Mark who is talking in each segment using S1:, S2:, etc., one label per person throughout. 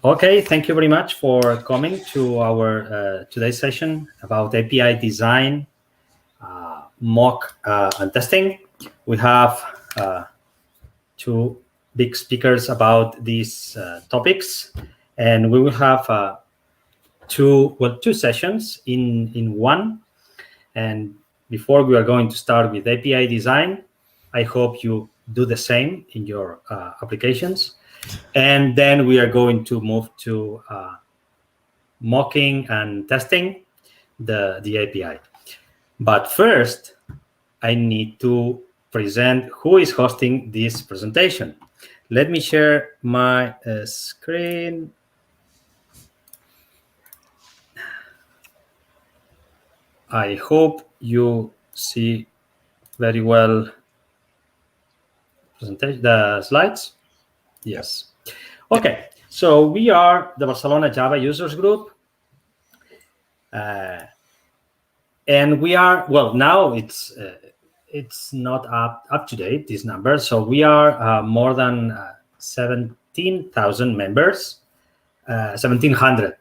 S1: Okay, thank you very much for coming to our today's session about API design, mock, and testing. We have two big speakers about these topics, and we will have two sessions in one. And before we are going to start with API design, I hope you do the same in your applications. And then we are going to move to mocking and testing the API. But first, I need to present who is hosting this presentation. Let me share my screen. I hope you see very well the slides. Yes. Okay, so we are the Barcelona Java Users Group. And we are, well, now it's not up to date, this number. So we are more than 17,000 members, 1,700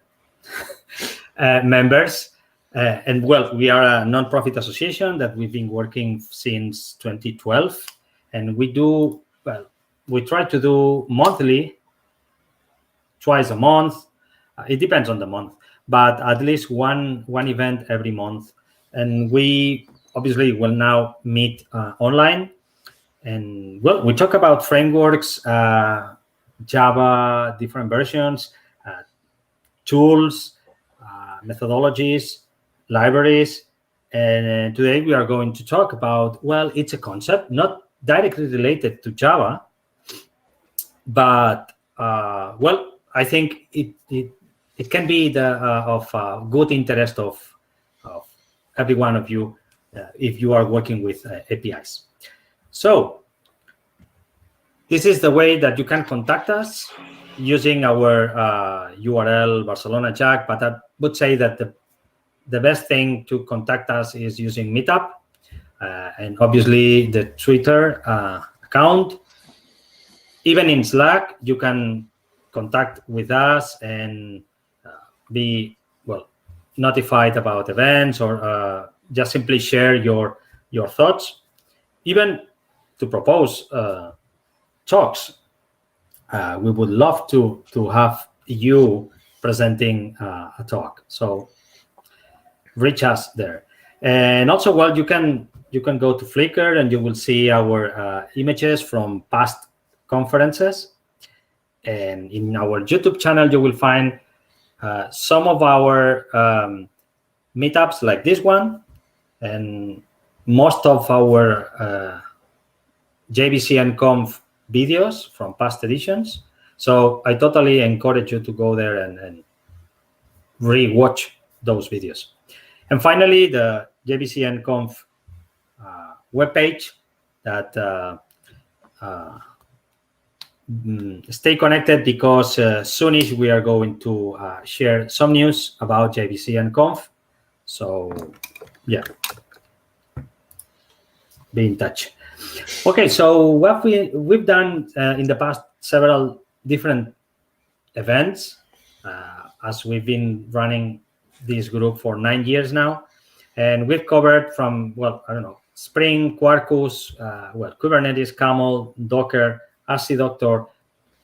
S1: members. And well, we are a non-profit association that we've been working since 2012. And we do, well, we try to do monthly, twice a month. It depends on the month, but at least one event every month. And we obviously will now meet online. And well, we talk about frameworks, Java, different versions, tools, methodologies, libraries. And today we are going to talk about, well, it's a concept not directly related to Java, but well, I think it can be of good interest of every one of you if you are working with APIs. So this is the way that you can contact us using our URL Barcelona Jack, but I would say that the best thing to contact us is using Meetup and obviously the Twitter account. Even in Slack, you can contact with us and be, well, notified about events or just simply share your thoughts. Even to propose talks. We would love to have you presenting a talk. So reach us there. And also, well, you can go to Flickr and you will see our images from past conferences. And in our YouTube channel, you will find some of our meetups like this one, and most of our JBC and Conf videos from past editions. So I totally encourage you to go there and re-watch those videos. And finally, the JBC and Conf webpage that stay connected, because soonish we are going to share some news about JBC and Conf. So yeah, be in touch. Okay, so what we've done in the past several different events, as we've been running this group for 9 years now, and we've covered from, well, I don't know, Spring, Quarkus, well, Kubernetes, Camel, Docker, RC Doctor,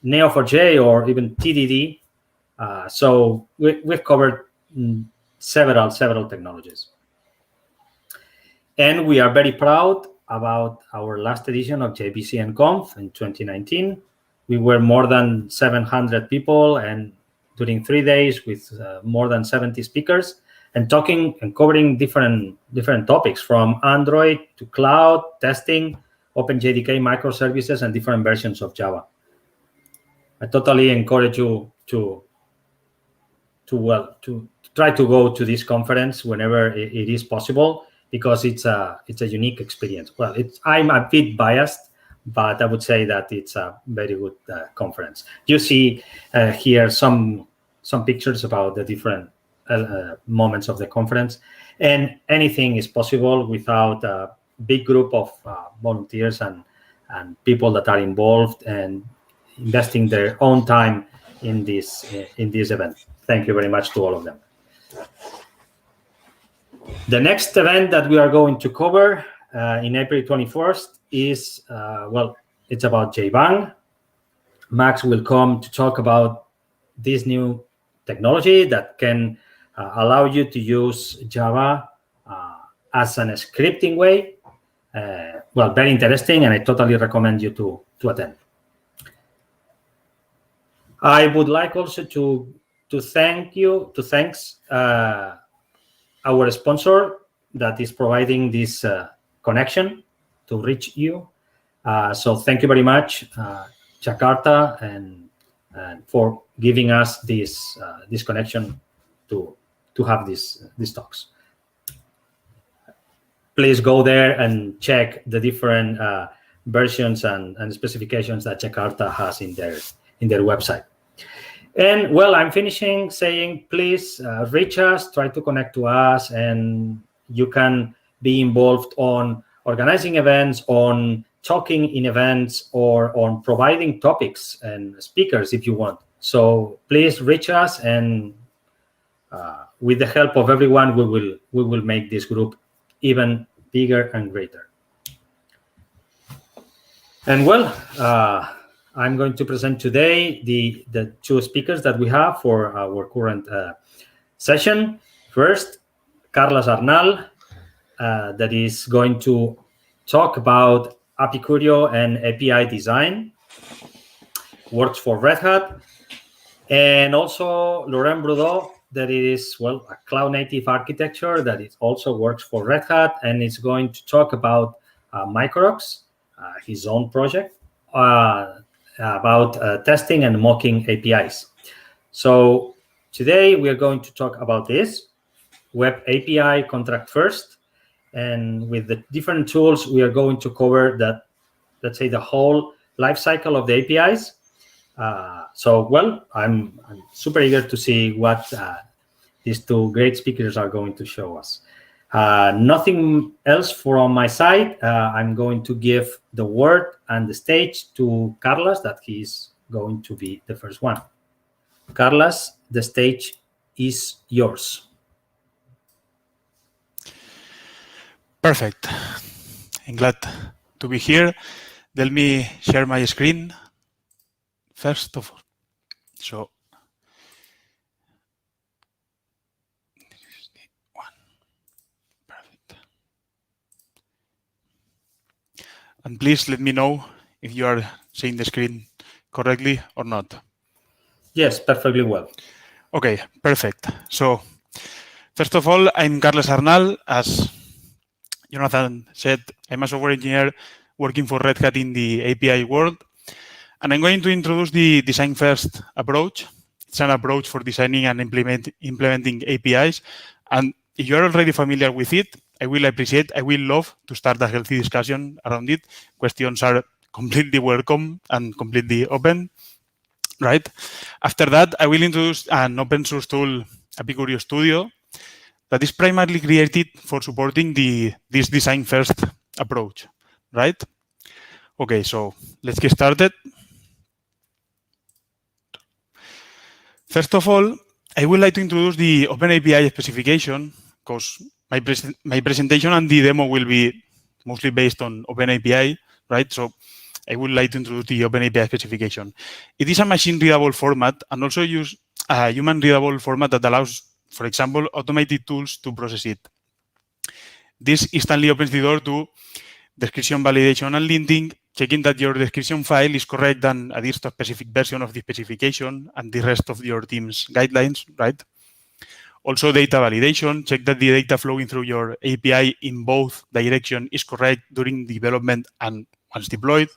S1: Neo4j, or even TDD. So we've covered several technologies. And we are very proud about our last edition of JBC and Conf in 2019. We were more than 700 people, and during 3 days with more than 70 speakers, and talking and covering different topics, from Android to cloud, testing, OpenJDK, microservices, and different versions of Java. I totally encourage you to try to go to this conference whenever it is possible, because it's a unique experience. Well, I'm a bit biased, but I would say that it's a very good conference. You see here some pictures about the different moments of the conference, and anything is possible without a big group of volunteers and people that are involved and investing their own time in this event. Thank you very much to all of them. The next event that we are going to cover in April 21st is, it's about JVang. Max will come to talk about this new technology that can allow you to use Java as an scripting way. Very interesting, and I totally recommend you to attend. I would like also to thanks our sponsor that is providing this connection to reach you. So thank you very much, Jakarta, and for giving us this connection to have these talks. Please go there and check the different versions and specifications that Jakarta has in their website. And I'm finishing saying, please reach us, try to connect to us, and you can be involved on organizing events, on talking in events, or on providing topics and speakers if you want. So please reach us, and with the help of everyone, we will make this group even bigger and greater. And I'm going to present today the two speakers that we have for our current session. First, Carles Arnal, that is going to talk about Apicurio and API design, works for Red Hat. And also Laurent Brudeau, that is, a cloud-native architecture that it also works for Red Hat, and is going to talk about Microx, his own project, about testing and mocking APIs. So today we are going to talk about this, Web API contract first, and with the different tools, we are going to cover that, let's say, the whole life cycle of the APIs. I'm super eager to see what these two great speakers are going to show us. Nothing else from my side. I'm going to give the word and the stage to Carles, that he's going to be the first one. Carles, the stage is yours.
S2: Perfect. I'm glad to be here. Let me share my screen first of all. So, perfect. And please let me know if you are seeing the screen correctly or not.
S1: Yes, perfectly well.
S2: Okay, perfect. So, first of all, I'm Carles Arnal. As Jonathan said, I'm a software engineer working for Red Hat in the API world. And I'm going to introduce the design-first approach. It's an approach for designing and implementing APIs. And if you're already familiar with it, I will love to start a healthy discussion around it. Questions are completely welcome and completely open, right? After that, I will introduce an open source tool, Apicurio Studio, that is primarily created for supporting this design-first approach, right? Okay, so let's get started. First of all, I would like to introduce the OpenAPI specification, because my presentation and the demo will be mostly based on OpenAPI, right? So I would like to introduce the OpenAPI specification. It is a machine-readable format and also use a human-readable format that allows, for example, automated tools to process it. This instantly opens the door to description validation and linting, checking that your description file is correct and adheres to a specific version of the specification and the rest of your team's guidelines, right? Also, data validation, check that the data flowing through your API in both directions is correct during development and once deployed.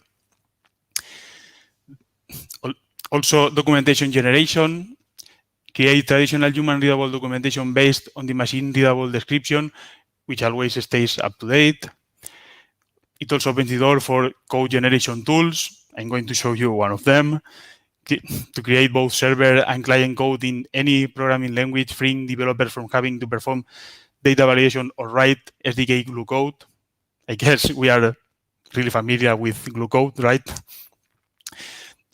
S2: Also, documentation generation, create traditional human-readable documentation based on the machine-readable description, which always stays up to date. It also opens the door for code generation tools. I'm going to show you one of them to create both server and client code in any programming language, freeing developers from having to perform data validation or write SDK glue code. I guess we are really familiar with glue code, right?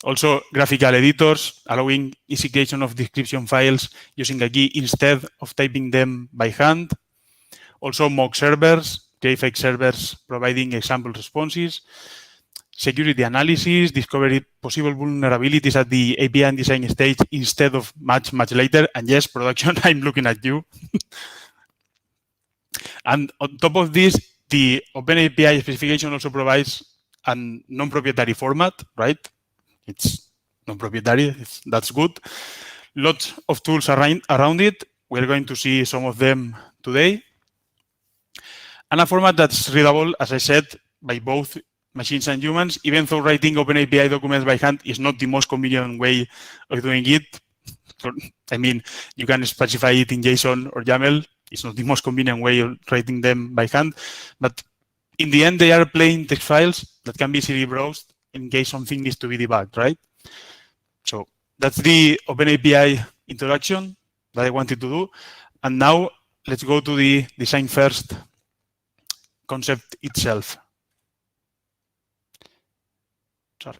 S2: Also, graphical editors, allowing easy creation of description files using a key instead of typing them by hand. Also, mock servers, fake servers providing example responses. Security analysis, discovery possible vulnerabilities at the API and design stage instead of much later. And yes, production, I'm looking at you. And on top of this, the OpenAPI specification also provides a non-proprietary format, right? It's non-proprietary, that's good. Lots of tools around it. We're going to see some of them today. And a format that's readable, as I said, by both machines and humans, even though writing OpenAPI documents by hand is not the most convenient way of doing it. So, I mean, you can specify it in JSON or YAML. It's not the most convenient way of writing them by hand. But in the end, they are plain text files that can be easily browsed in case something needs to be debugged, right? So that's the OpenAPI introduction that I wanted to do. And now let's go to the design first concept itself. Sorry.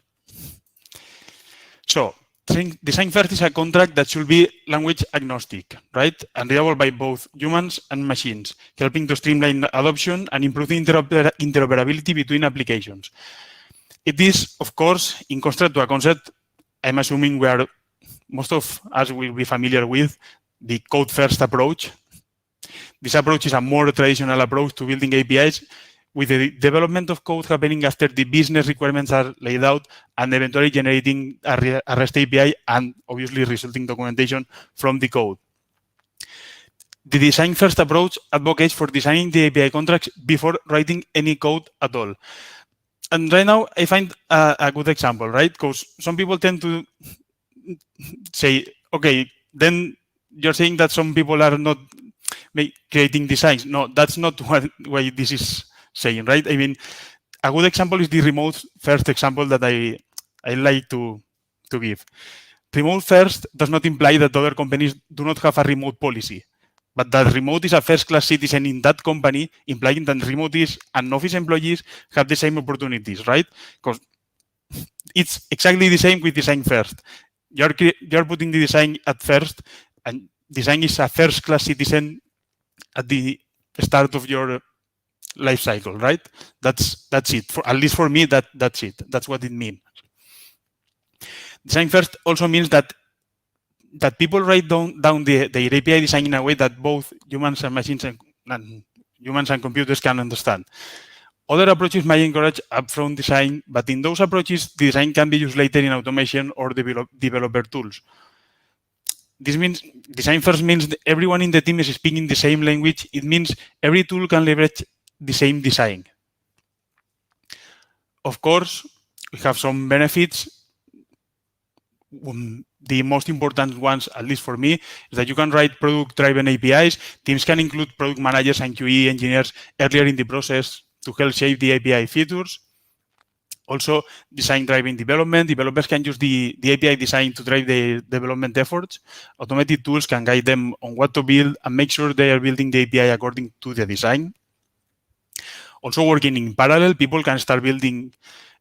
S2: So design first is a contract that should be language agnostic, right? And readable by both humans and machines, helping to streamline adoption and improve interoperability between applications. It is, of course, in contrast to a concept I'm assuming most of us will be familiar with, the code-first approach. This approach is a more traditional approach to building APIs, with the development of code happening after the business requirements are laid out and eventually generating a REST API and obviously resulting documentation from the code. The design-first approach advocates for designing the API contracts before writing any code at all. And right now, I find a good example, right? Because some people tend to say, okay, then you're saying that some people are not creating designs. No, that's not what this is saying, right? I mean, a good example is the remote first example that I like to give. Remote first does not imply that other companies do not have a remote policy, but that remote is a first-class citizen in that company, implying that remotees and office employees have the same opportunities, right? Because it's exactly the same with design first. You're putting the design at first, and design is a first-class citizen at the start of your life cycle, right? That's it. At least for me, that's it. That's what it means. Design first also means that people write down their API design in a way that both humans and machines and humans and computers can understand. Other approaches might encourage upfront design, but in those approaches, the design can be used later in automation or developer tools. This means design first means that everyone in the team is speaking the same language. It means every tool can leverage the same design. Of course, we have some benefits. The most important ones, at least for me, is that you can write product-driven APIs. Teams can include product managers and QE engineers earlier in the process to help shape the API features. Also, design-driven development. Developers can use the API design to drive their development efforts. Automated tools can guide them on what to build and make sure they are building the API according to the design. Also, working in parallel, people can start building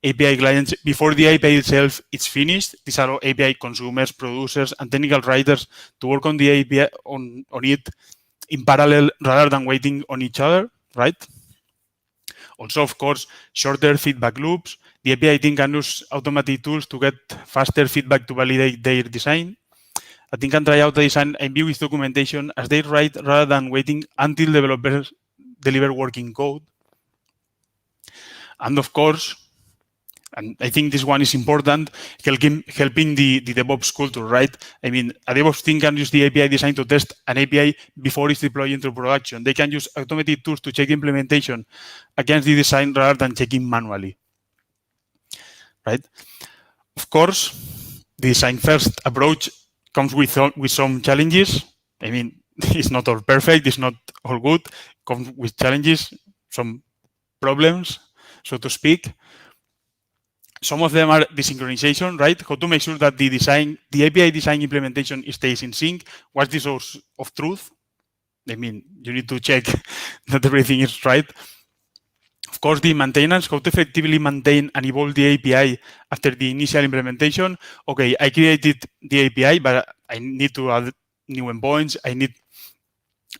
S2: API clients before the API itself is finished. These are API consumers, producers, and technical writers to work on the API on it in parallel rather than waiting on each other, right? Also, of course, shorter feedback loops. The API team can use automated tools to get faster feedback to validate their design. A team can try out the design and view its documentation as they write rather than waiting until developers deliver working code. And of course, and I think this one is important, helping the DevOps culture, right? I mean, a DevOps team can use the API design to test an API before it's deployed into production. They can use automated tools to check implementation against the design rather than checking manually, right? Of course, the design-first approach comes with some challenges. I mean, it's not all perfect, it's not all good. It comes with challenges, some problems, so to speak. Some of them are the synchronization, right? How to make sure that the API design implementation stays in sync. What's the source of truth? I mean, you need to check that everything is right. Of course, the maintenance, how to effectively maintain and evolve the API after the initial implementation. Okay, I created the API, but I need to add new endpoints. I need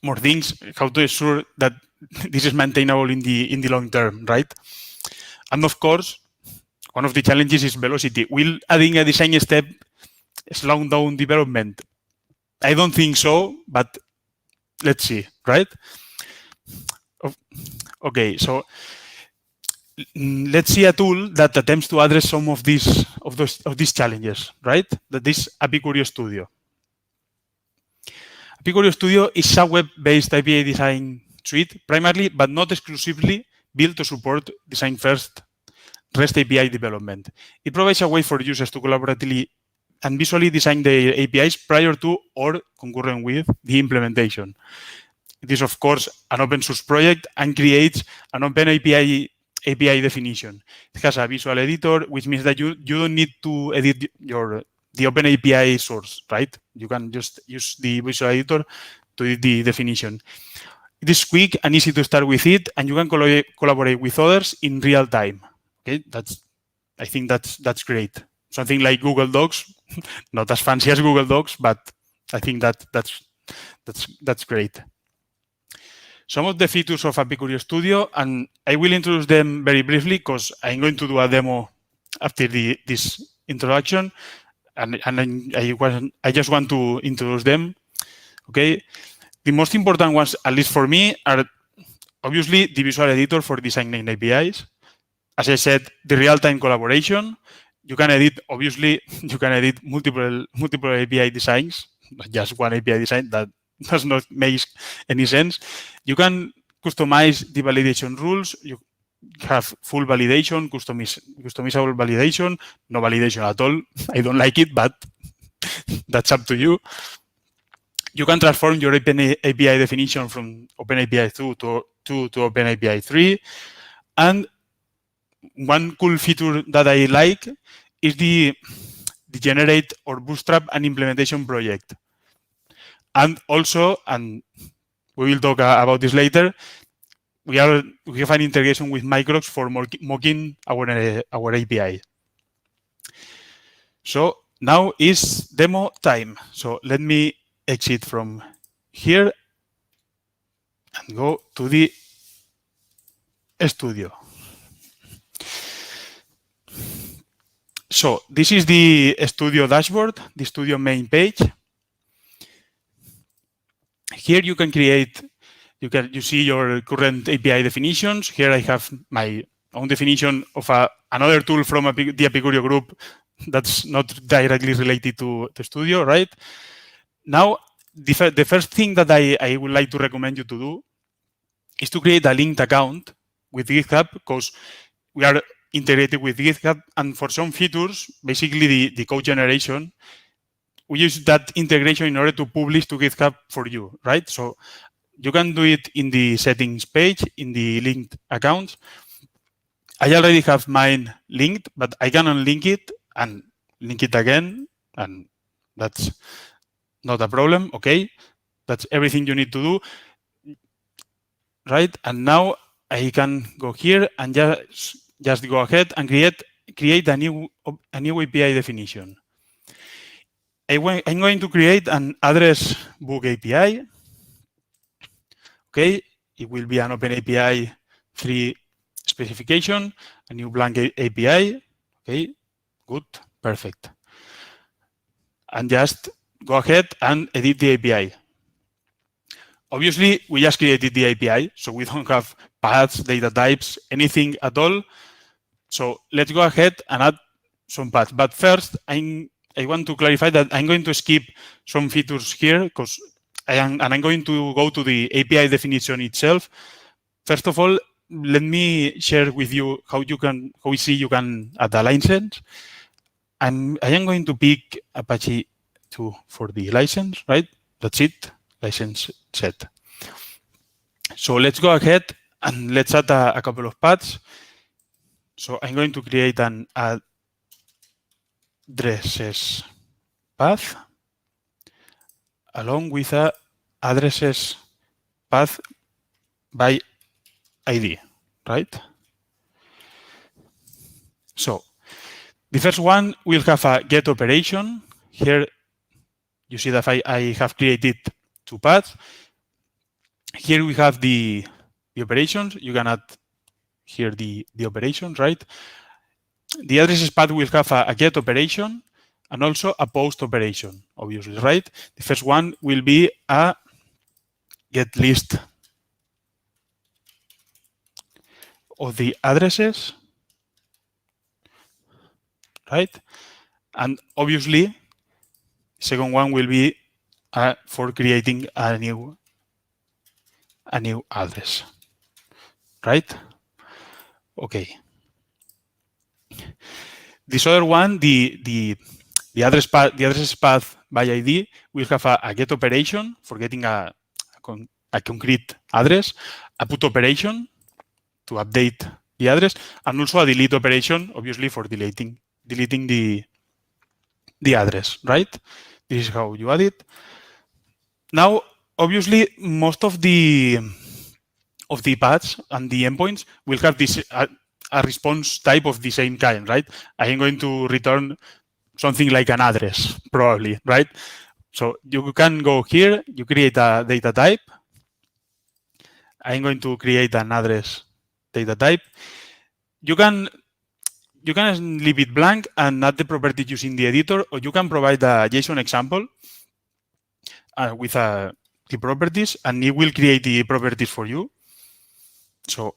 S2: more things. How to ensure that this is maintainable in the long term, right? And of course, one of the challenges is velocity. Will adding a design step slow down development? I don't think so, but let's see, right? Okay, so let's see a tool that attempts to address some of these challenges, right? That is Apicurio Studio. Apicurio Studio is a web-based API design suite, primarily but not exclusively built to support design-first REST API development. It provides a way for users to collaboratively and visually design the APIs prior to or concurrent with the implementation. It is, of course, an open source project and creates an open API definition. It has a visual editor, which means that you don't need to edit the open API source, right? You can just use the visual editor to edit the definition. It is quick and easy to start with it, and you can collaborate with others in real time. Okay, I think that's great. Something like Google Docs, not as fancy as Google Docs, but I think that's great. Some of the features of Apicurio Studio, and I will introduce them very briefly because I'm going to do a demo after this introduction, and I just want to introduce them. Okay, the most important ones, at least for me, are obviously the visual editor for designing APIs. As I said, the real-time collaboration. You can edit, obviously, you can edit multiple API designs, not just one API design. That does not make any sense. You can customize the validation rules. You have full validation, customizable validation, no validation at all. I don't like it, but that's up to you. You can transform your API definition from OpenAPI 2 to OpenAPI 3. And one cool feature that I like is the generate or bootstrap an implementation project. And also, and we will talk about this later, we have an integration with Microx for mocking our API. So now is demo time. So let me exit from here and go to the studio. So this is the studio dashboard, the studio main page. Here you can create, you see your current API definitions. Here I have my own definition of another tool from the Epicurio group that's not directly related to the studio, right? Now, the first thing that I would like to recommend you to do is to create a linked account with GitHub, because we are integrated with GitHub, and for some features, basically the code generation, we use that integration in order to publish to GitHub for you, right? So you can do it in the settings page, in the linked accounts. I already have mine linked, but I can unlink it and link it again, and that's not a problem, okay? That's everything you need to do, right? And now I can go here and just go ahead and create a new API definition. I'm going to create an address book API. Okay, it will be an OpenAPI 3 specification, a new blank API. Okay, good, perfect. And just go ahead and edit the API. Obviously, we just created the API, so we don't have paths, data types, anything at all. So let's go ahead and add some paths. But first, I want to clarify that I'm going to skip some features here because I'm going to go to the API definition itself. First of all, let me share with you how you can add a license. I am going to pick Apache 2 for the license, right? That's it, license set. So let's go ahead and let's add a couple of paths. So I'm going to create an addresses path along with a addresses path by ID, right? So the first one will have a get operation. Here you see that I have created two paths. Here we have the operations. You can add here the operations, right? The addresses path will have a get operation and also a post operation, obviously, right? The first one will be a get list of the addresses, right? And obviously, second one will be for creating a new address, right? Okay. This other one, the addresses path by ID will have a get operation for getting a concrete address, a put operation to update the address, and also a delete operation, obviously for deleting the address, right? This is how you add it. Now, obviously, most of the paths and the endpoints will have this a response type of the same kind, right? I am going to return something like an address, probably, right? So you can go here, you create a data type. I'm going to create an address data type. You can leave it blank and add the property using the editor, or you can provide a JSON example with the properties, and it will create the properties for you. So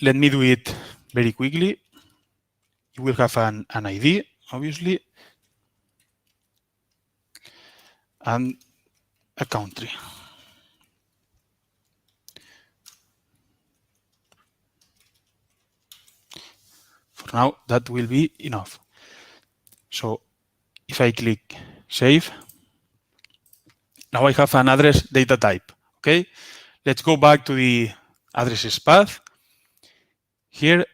S2: let me do it very quickly. You will have an ID, obviously, and a country. For now, that will be enough. So if I click save, now I have an address data type. Okay, let's go back to the addresses path. Here,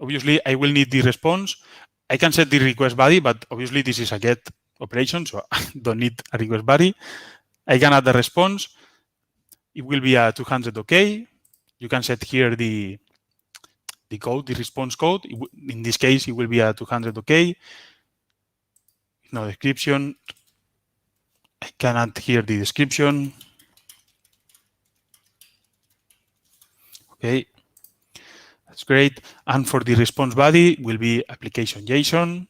S2: obviously, I will need the response. I can set the request body, but obviously this is a get operation, so I don't need a request body. I can add the response. It will be a 200 OK. You can set here the code, the response code. In this case, it will be a 200 OK. No description. I can add here the description. Okay, that's great. And for the response body will be application JSON.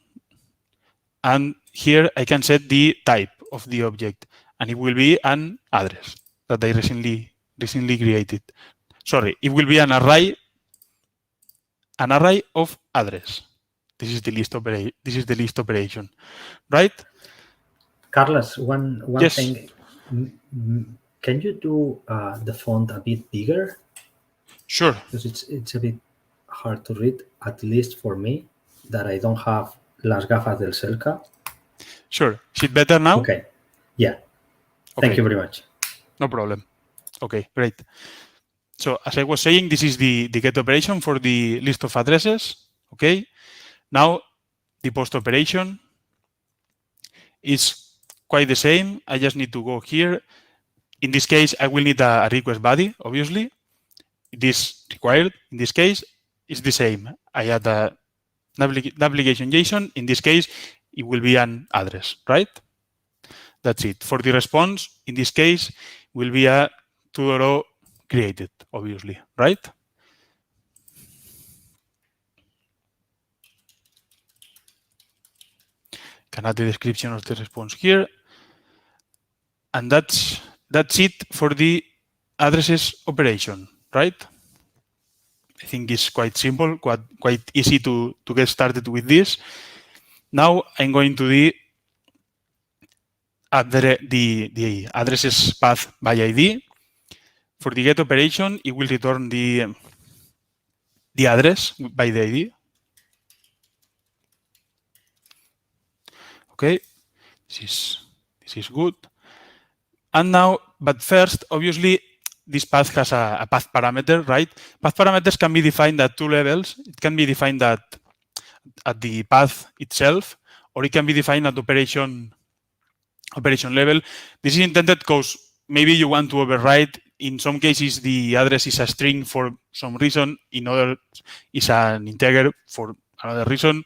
S2: And here I can set the type of the object, and it will be an address that I recently created. Sorry, it will be an array of address. This is the list operation, right?
S1: Carlos, one
S2: Yes.
S1: thing. Can you do the font a bit bigger?
S2: Sure.
S1: Because it's a bit hard to read, at least for me, that I don't have las gafas del Selca.
S2: Sure. Is it better now?
S1: Okay. Yeah.
S2: Okay.
S1: Thank you very much.
S2: No problem. Okay, great. So as I was saying, this is the get operation for the list of addresses. Okay. Now the post operation is quite the same. I just need to go here. In this case, I will need a request body, obviously. It is required. In this case, it's the same. I add a application JSON. In this case, it will be an address, right? That's it. For the response, in this case, will be a 2.0 created, obviously, right? Can add the description of the response here. And that's it for the addresses operation, right? I think it's quite simple, quite easy to get started with this. Now I'm going to add the addresses path by ID. For the get operation, it will return the address by the ID. Okay, this is good. And now, but first, obviously, this path has a path parameter, right? Path parameters can be defined at two levels. It can be defined at the path itself, or it can be defined at operation level. This is intended because maybe you want to override in some cases, the address is a string for some reason. In other, is an integer for another reason.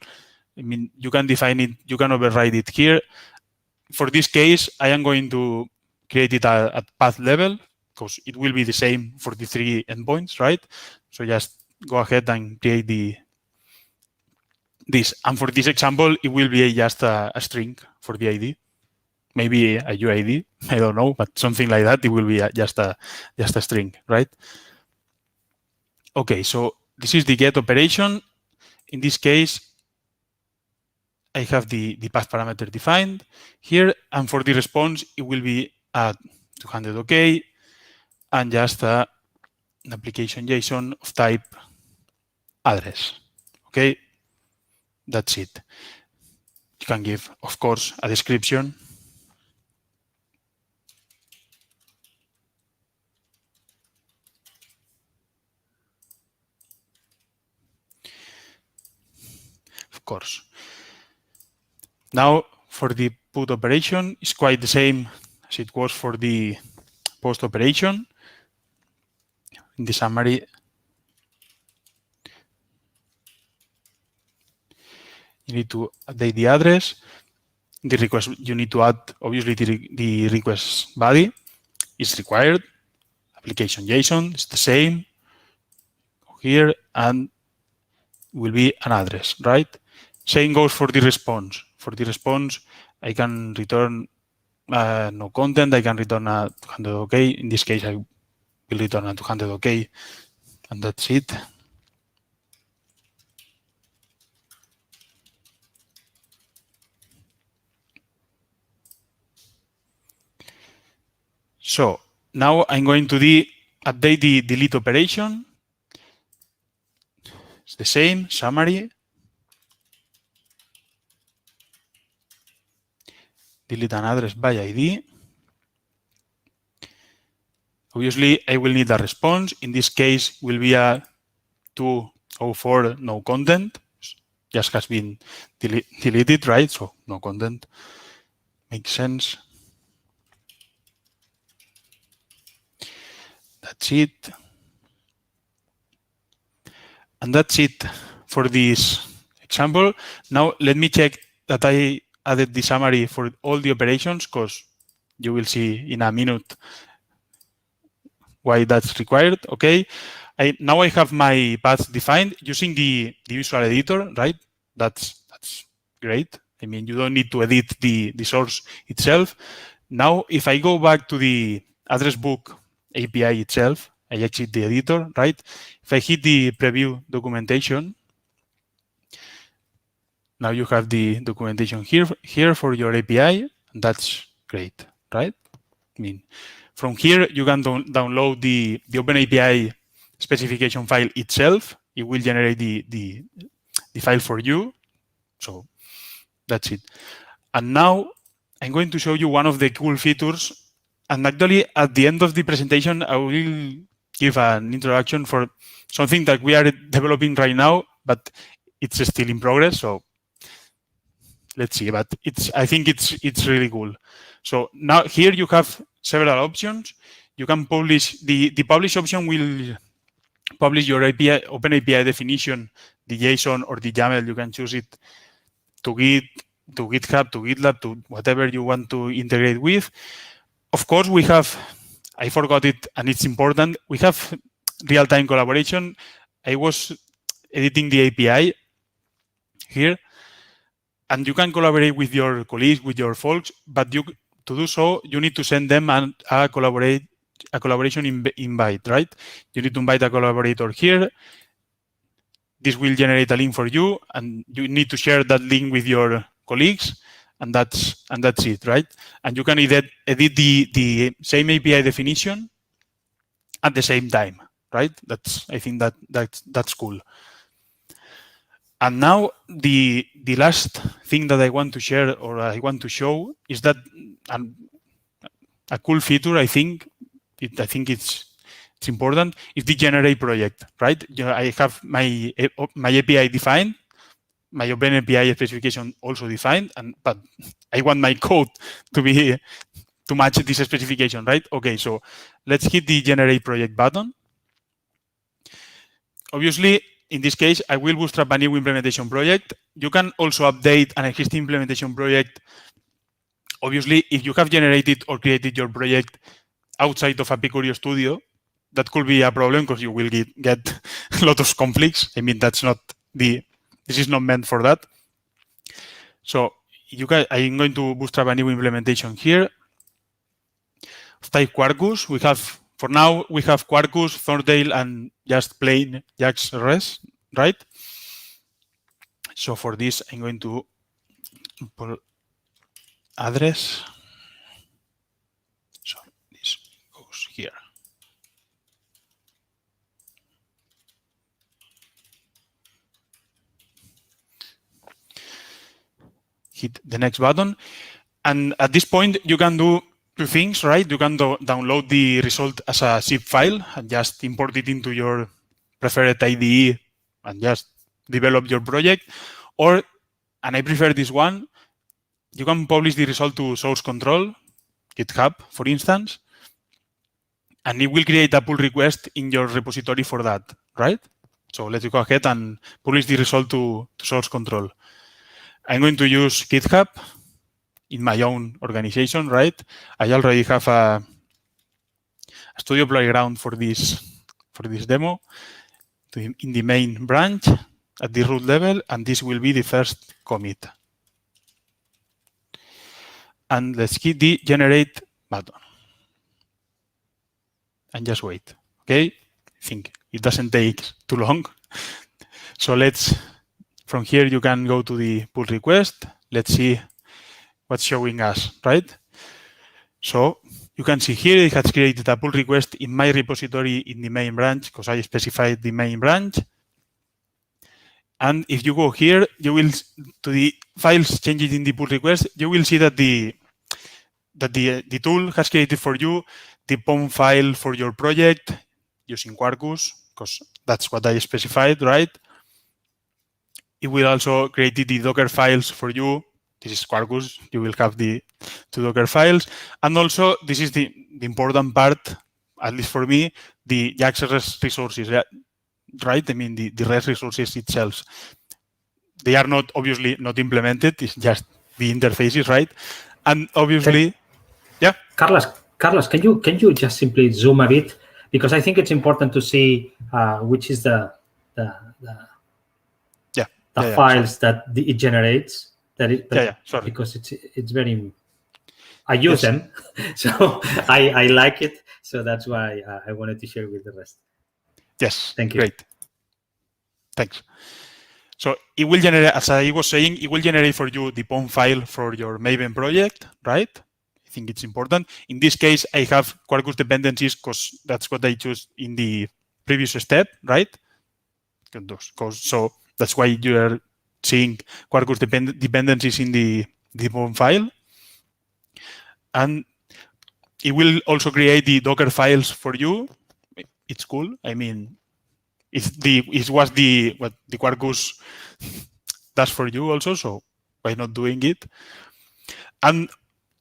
S2: I mean, you can define it, you can override it here. For this case, I am going to create it at path level because it will be the same for the 3 endpoints, right? So just go ahead and create this. And for this example, it will be just a string for the ID. Maybe a UID, I don't know, but something like that. It will be just a string, right? Okay, so this is the get operation. In this case, I have the path parameter defined here, and for the response, it will be a 200 OK and just an application JSON of type address. Okay, that's it. You can give, of course, a description. Of course. Now, for the put operation, it's quite the same as it was for the post operation. In the summary, you need to update the address. The request, you need to add, obviously, the request body is required. Application JSON is the same here, and will be an address, right? Same goes for the response. For the response, I can return no content. I can return a 200 OK. In this case, I will return a 200 OK, and that's it. So now I'm going to update the delete operation. It's the same, summary. Delete an address by ID. Obviously, I will need a response. In this case, will be a 204 no content. Just has been deleted, right? So no content. Makes sense. That's it. And that's it for this example. Now, let me check that I added the summary for all the operations, because you will see in a minute why that's required. Okay. Now I have my paths defined using the visual editor, right? That's great. I mean, you don't need to edit the source itself. Now, if I go back to the address book API itself, I exit the editor, right? If I hit the preview documentation, now you have the documentation here for your API, and that's great, right? I mean, from here, you can download the OpenAPI specification file itself. It will generate the file for you. So that's it. And now I'm going to show you one of the cool features. And actually, at the end of the presentation, I will give an introduction for something that we are developing right now, but it's still in progress. So let's see. But I think it's really cool. So now here you have several options. You can publish the publish option will publish your API, OpenAPI definition, the JSON or the YAML. You can choose it to Git, to GitHub, to GitLab, to whatever you want to integrate with. Of course, we have, I forgot it, and it's important, we have real-time collaboration. I was editing the API here, and you can collaborate with your colleagues, with your folks, but to do so, you need to send them a collaboration invite, right? You need to invite a collaborator here. This will generate a link for you, and you need to share that link with your colleagues, and that's it, right? And you can edit the same API definition at the same time, right? I think that's cool. And now the last thing that I want to share or I want to show is that a cool feature. I think it's important is the generate project, right? I have my API defined, my OpenAPI specification also defined, but I want my code to be to match this specification, right? Okay, so let's hit the generate project button. Obviously, in this case, I will bootstrap a new implementation project. You can also update an existing implementation project. Obviously, if you have generated or created your project outside of Apicurio Studio, that could be a problem because you will get a lot of conflicts. I mean, this is not meant for that. So I'm going to bootstrap a new implementation here. Type Quarkus. For now, we have Quarkus, Thorndale, and just plain JAX-RS, right? So for this, I'm going to pull address. So this goes here. Hit the next button. And at this point, you can do two things, right? You can download the result as a zip file and just import it into your preferred IDE and just develop your project. Or, and I prefer this one, you can publish the result to source control, GitHub, for instance, and it will create a pull request in your repository for that, right? So let's go ahead and publish the result to source control. I'm going to use GitHub in my own organization, right? I already have a studio playground for this demo in the main branch at the root level, and this will be the first commit. And let's hit the generate button and just wait. Okay, I think it doesn't take too long. So from here you can go to the pull request. Let's see what's showing us, right? So you can see here it has created a pull request in my repository in the main branch because I specified the main branch. And if you go here, you will to the files changed in the pull request, you will see that the tool has created for you the POM file for your project using Quarkus, because that's what I specified, right? It will also create the Docker files for you. This is Quarkus. You will have the two Docker files. And also, this is the important part, at least for me, the JAX-RS resources, right? I mean, the REST resources itself. They are not, obviously, not implemented. It's just the interfaces, right? And obviously, yeah.
S1: Carlos, can you just simply zoom a bit? Because I think it's important to see which is the files that it generates.
S2: Sorry.
S1: Because it's very, I use them, so I like it. So that's why I wanted to share with the rest.
S2: Yes.
S1: Thank you.
S2: Great. Thanks. So it will generate, as I was saying, it will generate for you the POM file for your Maven project, right? I think it's important. In this case, I have Quarkus dependencies because that's what I chose in the previous step, right? So that's why you are seeing Quarkus dependencies in the POM file. And it will also create the Docker files for you. It's cool. I mean, it was what the Quarkus does for you also, so why not doing it? And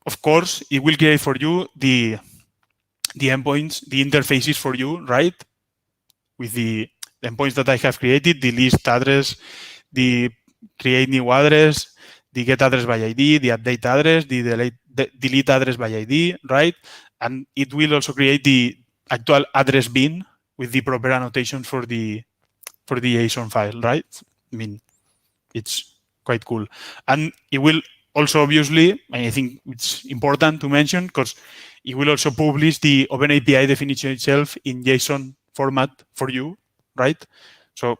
S2: of course, it will create for you the endpoints, the interfaces for you, right? With the endpoints that I have created, the list address, the create new address, the get address by ID, the update address, the delete address by ID, right? And it will also create the actual address bin with the proper annotations for the JSON file, right? I mean, it's quite cool. And it will also, obviously, I think it's important to mention because it will also publish the OpenAPI definition itself in JSON format for you, right? So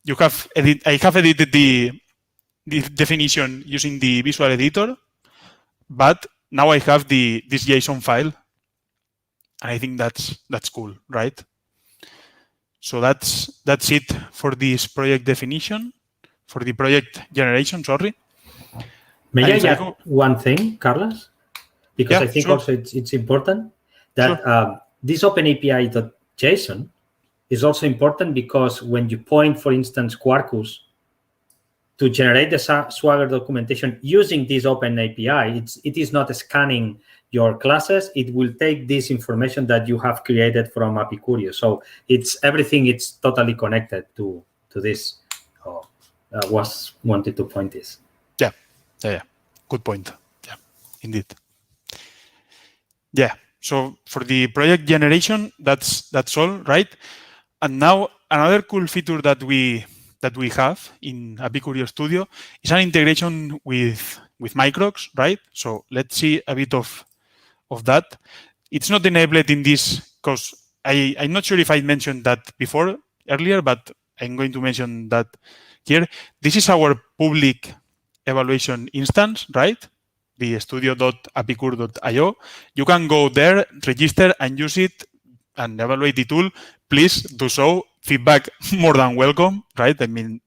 S2: I have edited the definition using the visual editor, but now I have this JSON file, and I think that's cool, right? So that's it for this project definition, for the project generation, sorry.
S1: May I add one thing, Carlos? Because I think also it's important that this OpenAPI.json is also important because when you point, for instance, Quarkus to generate the Swagger documentation using this OpenAPI, it is not scanning your classes, it will take this information that you have created from Apicurio. So it's everything. It's totally connected to this. Was wanted to point this.
S2: Yeah. Good point. Yeah, indeed. Yeah. So for the project generation, that's all, right? And now another cool feature that we have in Apicurio Studio is an integration with Microx, right? So let's see a bit of that. It's not enabled in this because I'm not sure if I mentioned that before earlier, but I'm going to mention that here. This is our public evaluation instance, right? The studio.apicur.io. You can go there, register, and use it and evaluate the tool. Please do so. Feedback more than welcome, right? I mean,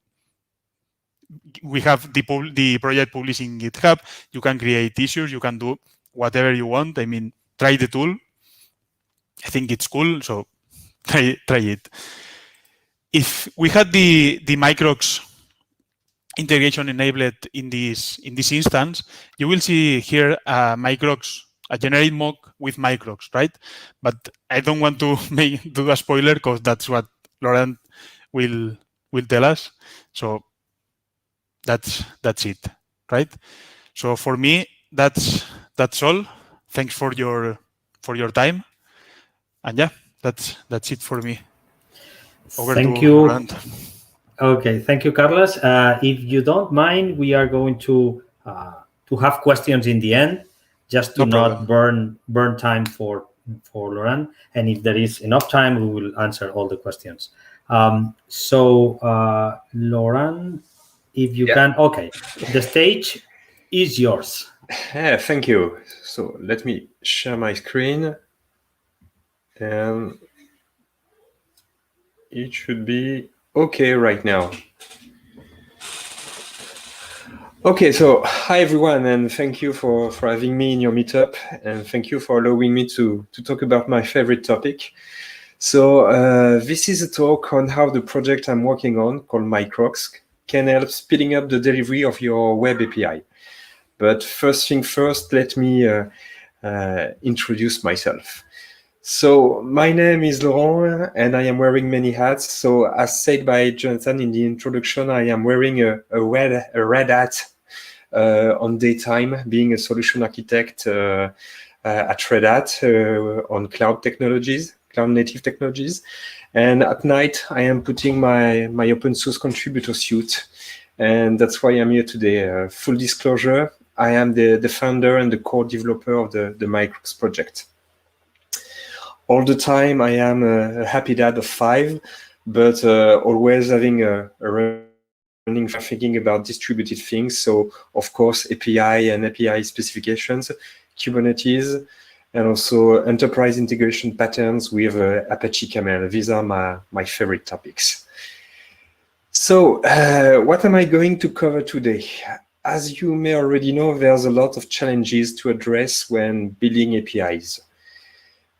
S2: we have the project published in GitHub. You can create issues. You can do whatever you want. I mean, try the tool. I think it's cool, so try it. If we had the Microx integration enabled in this instance, you will see here Microx, a generate mock with Microx, right? But I don't want to do a spoiler because that's what Laurent will tell us. So that's it, right? So for me, that's all. Thanks for your time, and yeah, that's it for me.
S1: Thank you. Laurent. Okay, thank you, Carlos. If you don't mind, we are going to have questions in the end, just to not burn time for Laurent. And if there is enough time, we will answer all the questions. So Laurent, if you can, okay, the stage is yours.
S3: Yeah, thank you. So let me share my screen, and it should be okay right now. Okay, so hi everyone, and thank you for having me in your meetup, and thank you for allowing me to talk about my favorite topic. So this is a talk on how the project I'm working on, called Microx, can help speeding up the delivery of your web API. But first thing first, let me introduce myself. So my name is Laurent, and I am wearing many hats. So as said by Jonathan in the introduction, I am wearing a red hat on daytime, being a solution architect at Red Hat on cloud native technologies. And at night, I am putting my open source contributor suit. And that's why I'm here today. Full disclosure, I am the founder and the core developer of the Microx project. All the time, I am a happy dad of 5, but always having a running thinking about distributed things. So, of course, API and API specifications, Kubernetes, and also enterprise integration patterns with Apache Camel. These are my favorite topics. So, what am I going to cover today? As you may already know, there's a lot of challenges to address when building APIs.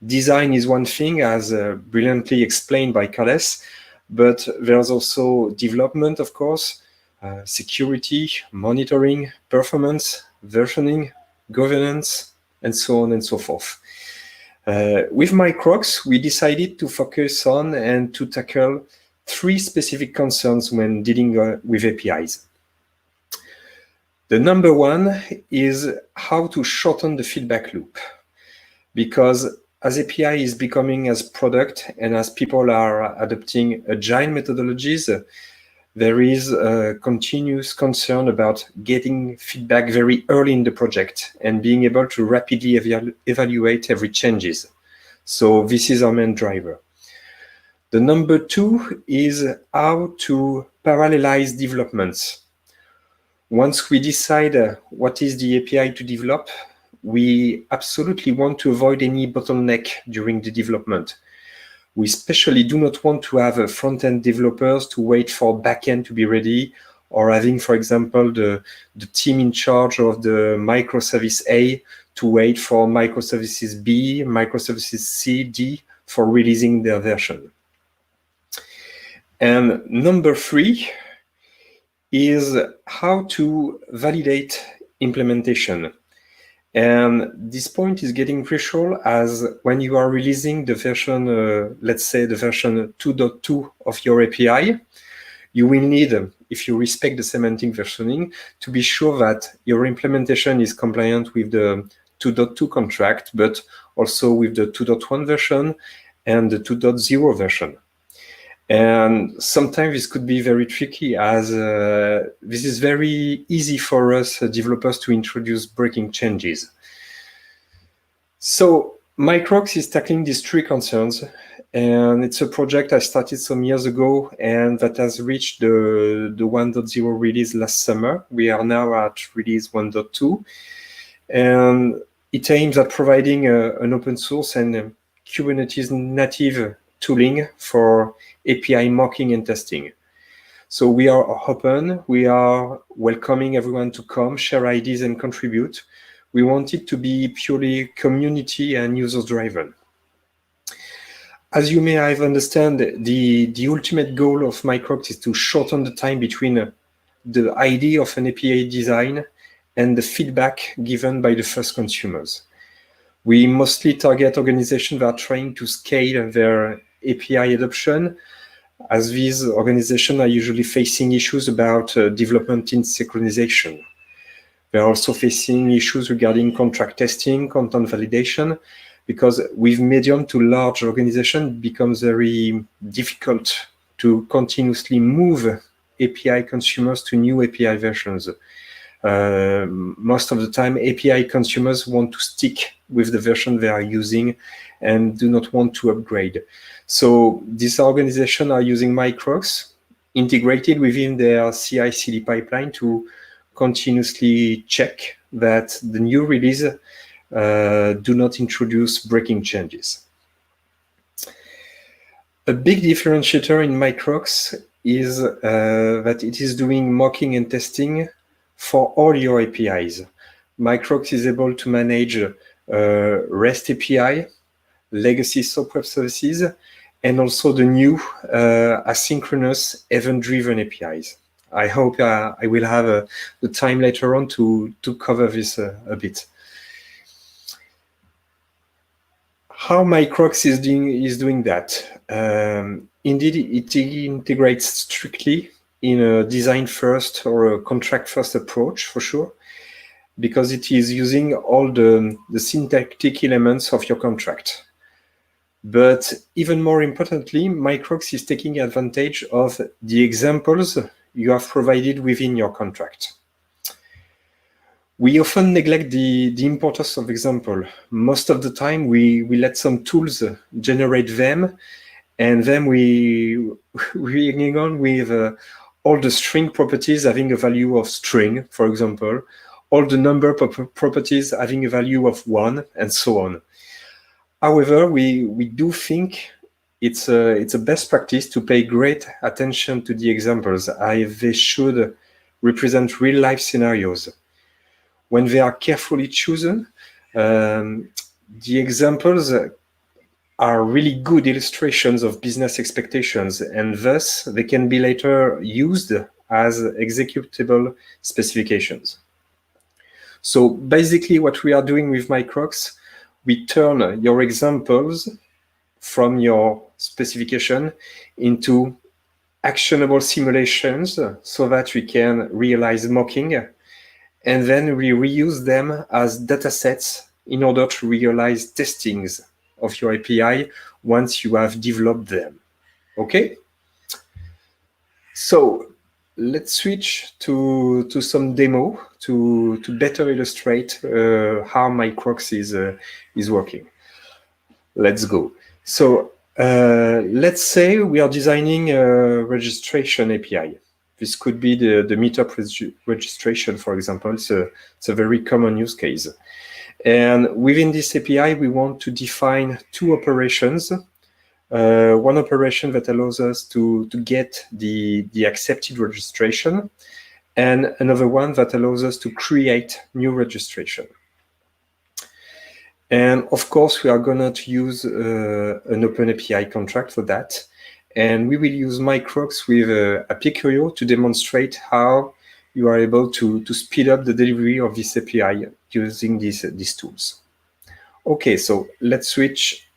S3: Design is one thing, as brilliantly explained by Carles, but there's also development, of course, security, monitoring, performance, versioning, governance, and so on and so forth. With Microx, we decided to focus on and to tackle 3 specific concerns when dealing with APIs. The number one is how to shorten the feedback loop, because as API is becoming as product and as people are adopting agile methodologies, there is a continuous concern about getting feedback very early in the project and being able to rapidly evaluate every changes. So this is our main driver. The number 2 is how to parallelize developments. Once we decide what is the API to develop, we absolutely want to avoid any bottleneck during the development. We especially do not want to have front-end developers to wait for backend to be ready, or having, for example, the team in charge of the microservice A to wait for microservices B, microservices C, D for releasing their version. And number 3 is how to validate implementation. And this point is getting crucial as when you are releasing the version, let's say the version 2.2 of your API, you will need, if you respect the semantic versioning, to be sure that your implementation is compliant with the 2.2 contract, but also with the 2.1 version and the 2.0 version. And sometimes this could be very tricky as this is very easy for us developers to introduce breaking changes. So Microx is tackling these three concerns, and it's a project I started some years ago and that has reached the 1.0 release last summer. We are now at release 1.2, and it aims at providing an open source and Kubernetes native tooling for API mocking and testing. So we are open, we are welcoming everyone to come, share ideas and contribute. We want it to be purely community and users driven. As you may have understand, the ultimate goal of Microx is to shorten the time between the idea of an API design and the feedback given by the first consumers. We mostly target organizations that are trying to scale their API adoption, as these organizations are usually facing issues about development in synchronization. They're also facing issues regarding contract testing, content validation, because with medium to large organizations, it becomes very difficult to continuously move API consumers to new API versions. Most of the time, API consumers want to stick with the version they are using and do not want to upgrade. So these organizations are using Microx integrated within their CI/CD pipeline to continuously check that the new release do not introduce breaking changes. A big differentiator in Microx is that it is doing mocking and testing for all your APIs. Microx is able to manage REST API, legacy SOAP web services, and also the new asynchronous event-driven APIs. I hope I will have the time later on to cover this a bit. How Microx is doing that? Indeed, it integrates strictly in a design-first or a contract-first approach, for sure, because it is using all the syntactic elements of your contract. But even more importantly, Microx is taking advantage of the examples you have provided within your contract. We often neglect the importance of example. Most of the time, we let some tools generate them, and then we hang on with all the string properties having a value of string, for example, all the number properties having a value of 1, and so on. However, we do think it's a best practice to pay great attention to the examples. They should represent real-life scenarios. When they are carefully chosen, the examples are really good illustrations of business expectations, and thus they can be later used as executable specifications. So basically what we are doing with Microx, we turn your examples from your specification into actionable simulations so that we can realize mocking, and then we reuse them as data sets in order to realize testings of your API once you have developed them. Okay? So let's switch to some demo to better illustrate how Microx is working. Let's go. So let's say we are designing a registration API. This could be the meetup registration, for example. It's a very common use case. And within this API, we want to define two operations. One operation that allows us to get the accepted registration, and another one that allows us to create new registration. And of course, we are going to use an open API contract for that. And we will use Microx with Apicurio to demonstrate how you are able to speed up the delivery of this API using these tools. Okay, so let's switch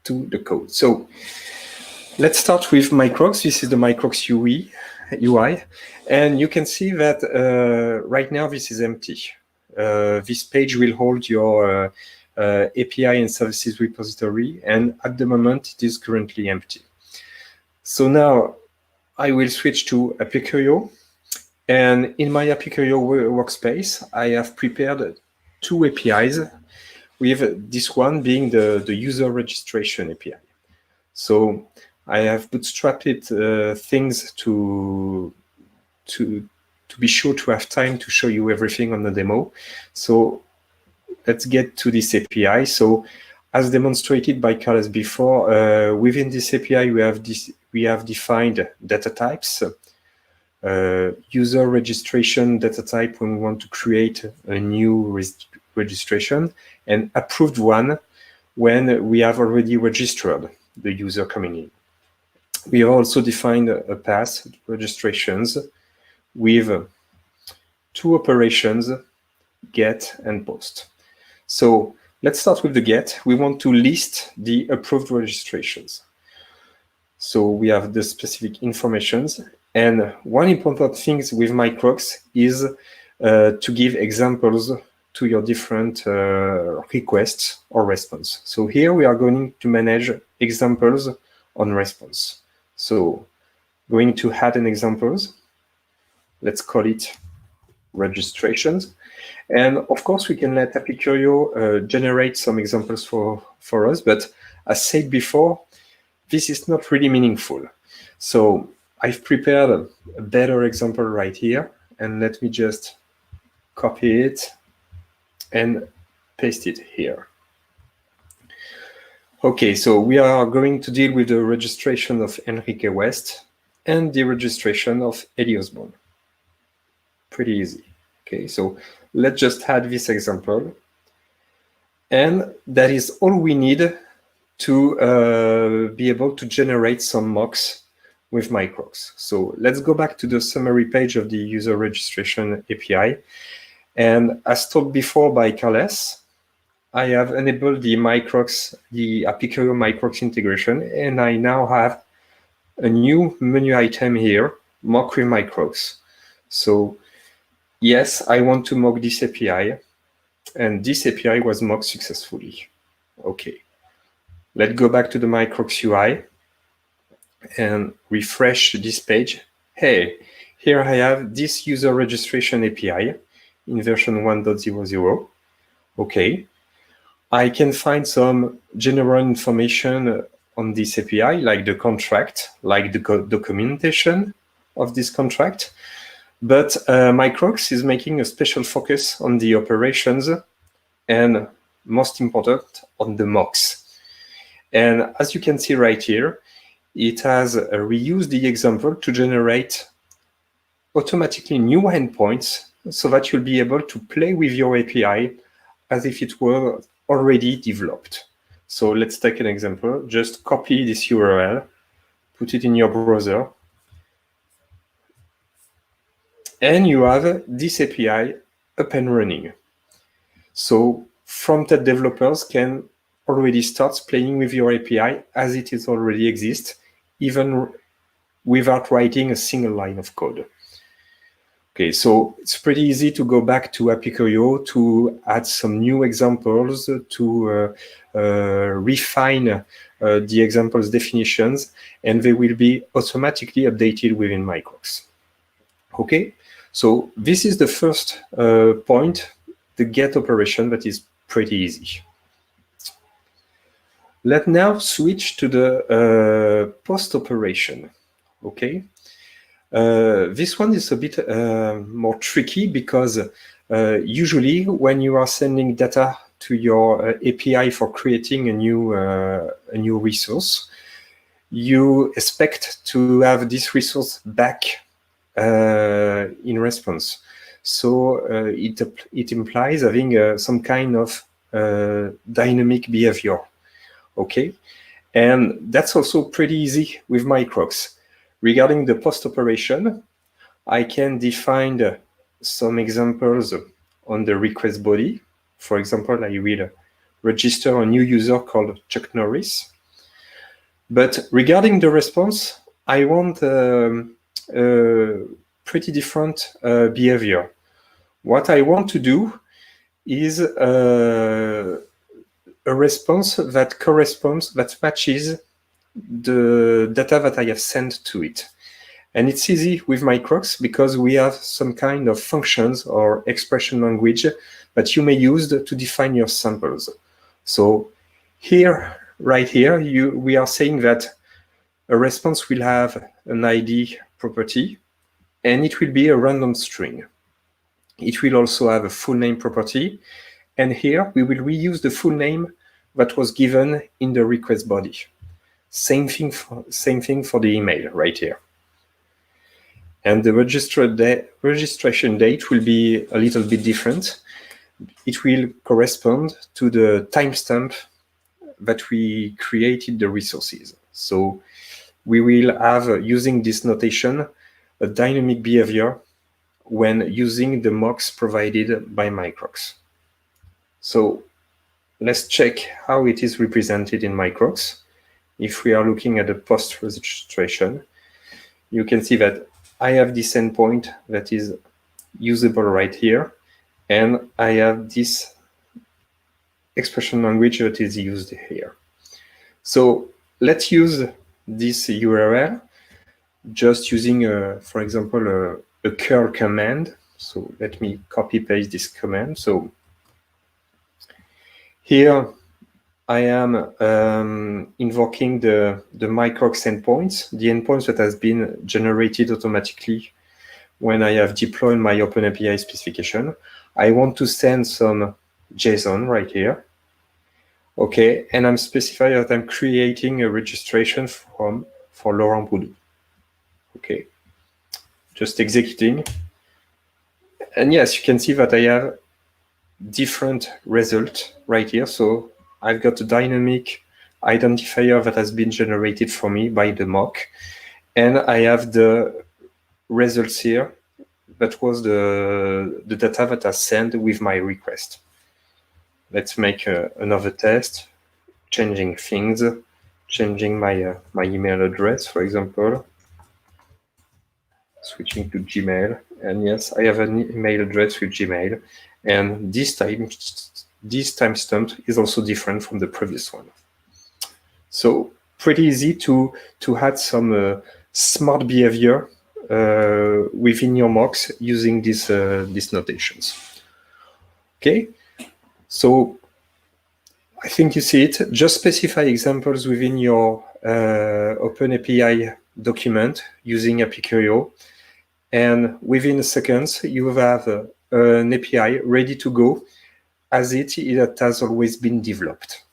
S3: to the code. So let's start with Microx. This is the Microx UI, and you can see that right now this is empty. This page will hold your API and services repository, and at the moment it is currently empty. So now I will switch to Apicurio, and in my Apicurio workspace I have prepared two APIs, with this one being the user registration API. So I have bootstrapped things to be sure to have time to show you everything on the demo. So let's get to this API. So as demonstrated by Carles before, within this API we have defined data types, user registration data type when we want to create a new registration, and approved one when we have already registered the user coming in. We have also defined a path registrations with two operations, get and post. So let's start with the get. We want to list the approved registrations. So we have the specific informations, and one important thing with Microx is to give examples to your different requests or response. So here we are going to manage examples on response. So going to add an examples, let's call it registrations. And of course we can let Apicurio generate some examples for us, but as said before, this is not really meaningful. So I've prepared a better example right here, and let me just copy it and paste it here. Okay, so we are going to deal with the registration of Enrique West and the registration of Eyyy Osborne. Pretty easy. Okay, so let's just add this example. And that is all we need to be able to generate some mocks with Microx. So let's go back to the summary page of the user registration API. And as told before by Carles, I have enabled the Apicurio Microx integration, and I now have a new menu item here, mock with Microx. So yes, I want to mock this API, and this API was mocked successfully. Okay, let's go back to the Microx UI and refresh this page. Hey, here I have this user registration API in version 1.00. Okay, I can find some general information on this API, like the contract, like the documentation of this contract. But Microx is making a special focus on the operations and, most important, on the mocks. And as you can see right here, it has reused the example to generate automatically new endpoints so that you'll be able to play with your API as if it were already developed. So let's take an example. Just copy this URL, put it in your browser, and you have this API up and running. So front-end developers can already start playing with your API as it is already exists, even without writing a single line of code. Okay, so it's pretty easy to go back to Apicurio to add some new examples, to refine the examples definitions, and they will be automatically updated within Microx. Okay, so this is the first point, the get operation, that is pretty easy. Let's now switch to the post operation. Okay. This one is a bit more tricky because usually when you are sending data to your API for creating a new resource, you expect to have this resource back in response. So it implies having some kind of dynamic behavior. Okay, and that's also pretty easy with Microx. Regarding the post operation, I can define some examples on the request body. For example, I will register a new user called Chuck Norris. But regarding the response, I want a pretty different behavior. What I want to do is a response that corresponds, that matches the data that I have sent to it. And it's easy with Microx because we have some kind of functions or expression language that you may use to define your samples. So here, right here, we are saying that a response will have an ID property, and it will be a random string. It will also have a full name property, and here we will reuse the full name that was given in the request body. Same thing for the email right here. And the registration date will be a little bit different. It will correspond to the timestamp that we created the resources. So we will have, using this notation, a dynamic behavior when using the mocks provided by Microx. So let's check how it is represented in Microx. If we are looking at the post-registration, you can see that I have this endpoint that is usable right here, and I have this expression language that is used here. So let's use this URL just using, for example, a curl command. So let me copy paste this command. So here I am invoking the Microx endpoints, the endpoints that has been generated automatically when I have deployed my OpenAPI specification. I want to send some JSON right here. Okay, and I'm specifying that I'm creating a registration for Laurent Boudou. Okay, just executing. And yes, you can see that I have different results right here. So I've got a dynamic identifier that has been generated for me by the mock. And I have the results here. That was the data that I sent with my request. Let's make another test, changing things, changing my email address, for example, switching to Gmail. And yes, I have an email address with Gmail. And this timestamp is also different from the previous one. So pretty easy to add some smart behavior within your mocks using these notations. Okay, so I think you see it. Just specify examples within your OpenAPI document using Apicurio, and within seconds you have an API ready to go as it has always been developed.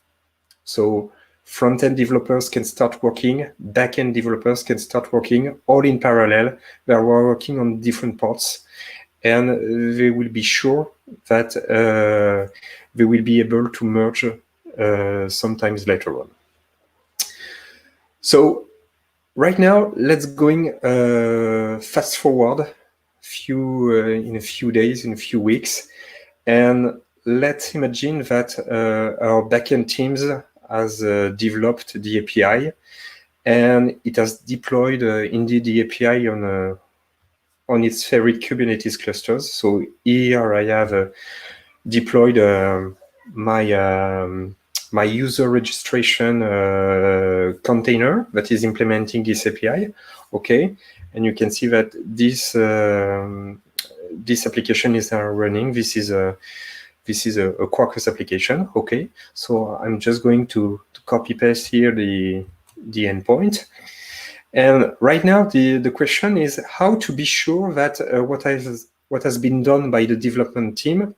S3: So front-end developers can start working, back-end developers can start working all in parallel. They are working on different parts, and they will be sure that they will be able to merge sometimes later on. So right now, let's going fast forward in a few days, in a few weeks, and let's imagine that our backend teams has developed the API, and it has deployed indeed the API on its favorite Kubernetes clusters. So here I have deployed my user registration container that is implementing this API. Okay, and you can see that this application is now running. This is a Quarkus application. Okay, so I'm just going to copy paste here the endpoint. And right now the question is how to be sure that what has been done by the development team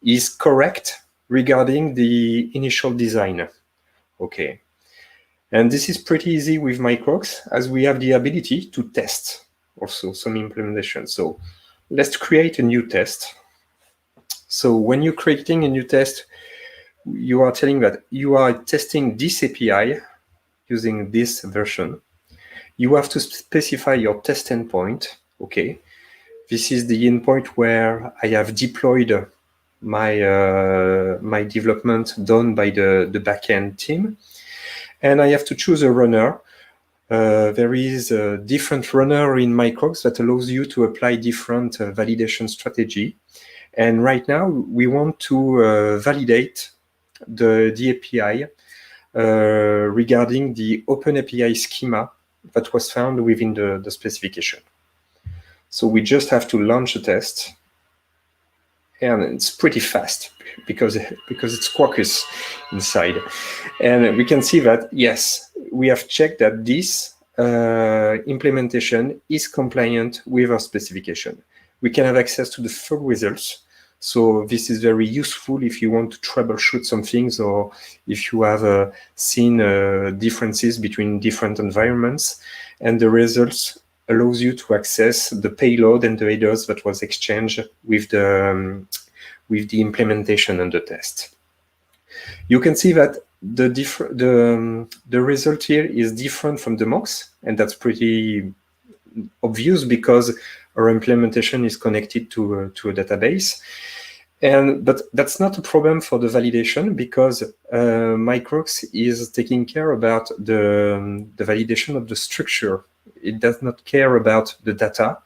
S3: is correct regarding the initial design. Okay, and this is pretty easy with Microx, as we have the ability to test also some implementation. So let's create a new test. So when you're creating a new test, you are telling that you are testing this API using this version. You have to specify your test endpoint. Okay, this is the endpoint where I have deployed my development done by the backend team. And I have to choose a runner. There is a different runner in Microx that allows you to apply different validation strategy. And right now, we want to validate the API regarding the OpenAPI schema that was found within the specification. So we just have to launch a test. And it's pretty fast because it's Quarkus inside. And we can see that, yes, we have checked that this implementation is compliant with our specification. We can have access to the full results. So this is very useful if you want to troubleshoot some things, or if you have seen differences between different environments. And the results allows you to access the payload and the headers that was exchanged with the implementation and the test. You can see that the result here is different from the mocks, and that's pretty obvious because our implementation is connected to a database. But that's not a problem for the validation, because Microx is taking care about the validation of the structure. It does not care about the data.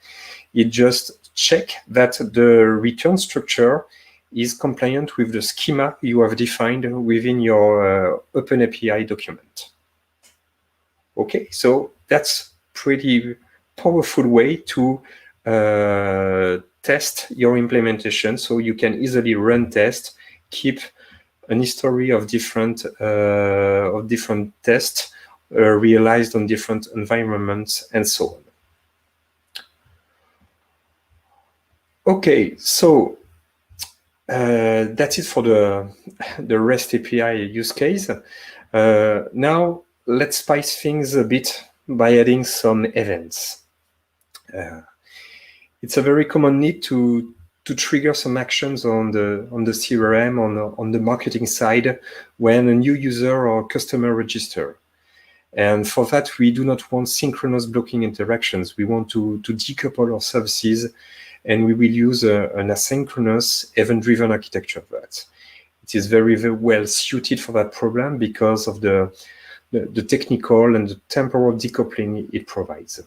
S3: It just checks that the return structure is compliant with the schema you have defined within your OpenAPI document. Okay, so that's pretty powerful way to test your implementation. So you can easily run tests, keep an history of different tests realized on different environments, and so on. Okay, so that's it for the REST API use case. Now let's spice things a bit by adding some events. It's a very common need to trigger some actions on the CRM, on the marketing side, when a new user or customer register. And for that, we do not want synchronous blocking interactions. We want to decouple our services, and we will use an asynchronous event-driven architecture of that. It is very, very well suited for that problem because of the technical and the temporal decoupling it provides.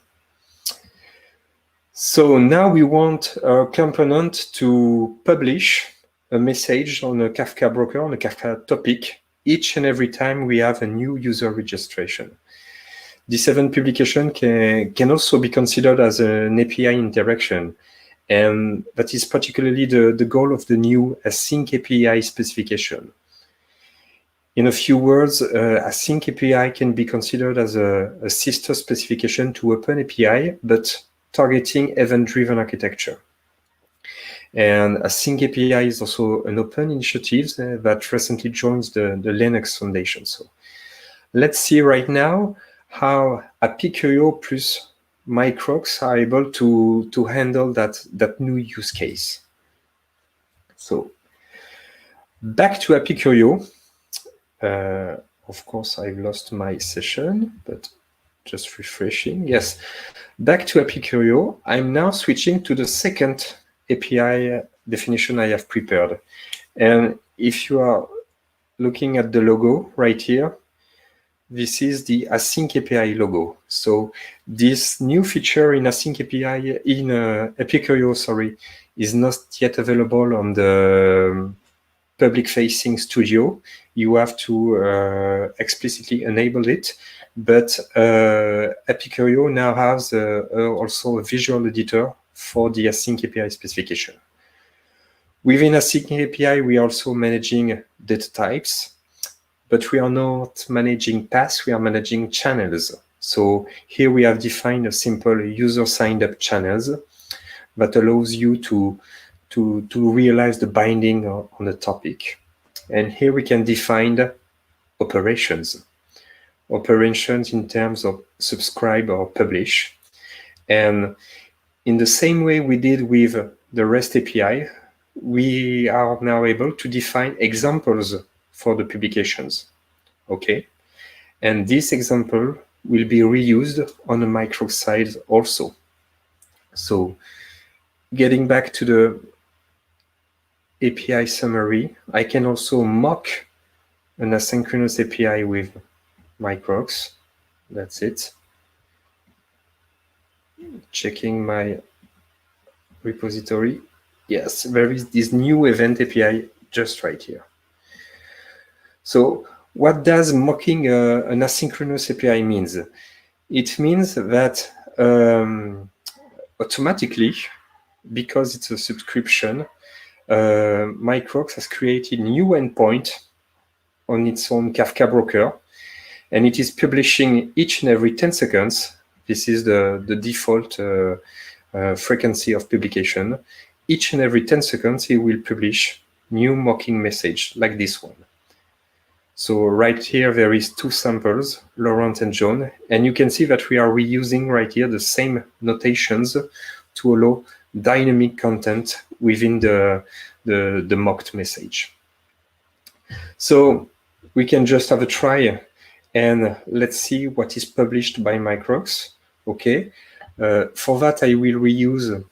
S3: So now we want our component to publish a message on a Kafka broker, on a Kafka topic, each and every time we have a new user registration. This event publication can also be considered as an API interaction. And that is particularly the goal of the new async API specification. In a few words, async API can be considered as a sister specification to OpenAPI, but targeting event-driven architecture. And async API is also an open initiative that recently joins the Linux Foundation. So let's see right now how Apicurio plus Microx are able to handle that new use case. So back to Apicurio. Of course, I've lost my session, but just refreshing. Yes, back to Apicurio. I'm now switching to the second API definition I have prepared. And if you are looking at the logo right here, this is the async API logo. So this new feature in async API in Apicurio, is not yet available on the public-facing studio. You have to explicitly enable it. But Apicurio now has also a visual editor for the async API specification. Within async API, we are also managing data types, but we are not managing paths, we are managing channels. So here we have defined a simple user signed up channels that allows you to realize the binding on the topic. And here we can define operations. Operations in terms of subscribe or publish. And in the same way we did with the REST API, we are now able to define examples for the publications. Okay. And this example will be reused on the Microx side also. So getting back to API summary. I can also mock an asynchronous API with Microx. That's it. Checking my repository. Yes, there is this new event API just right here. So what does mocking an asynchronous API means? It means that automatically, because it's a subscription, Microx has created new endpoint on its own Kafka broker, and it is publishing each and every 10 seconds. This is the default frequency of publication. Each and every 10 seconds, it will publish new mocking message like this one. So right here, there is two samples, Laurent and John, and you can see that we are reusing right here the same notations to allow dynamic content within the mocked message. So we can just have a try and let's see what is published by Microx. Okay, for that I will reuse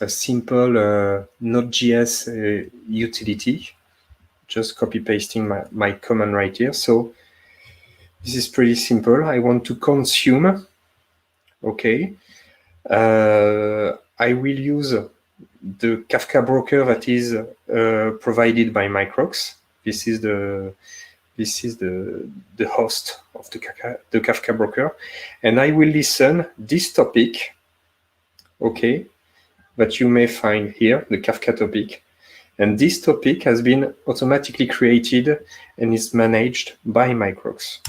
S3: a simple Node.js utility, just copy pasting my command right here. So this is pretty simple. I want to consume. Okay, I will use the Kafka broker that is provided by Microx. This is the host of the Kafka broker, and I will listen this topic, okay, that you may find here, the Kafka topic, and this topic has been automatically created and is managed by Microx.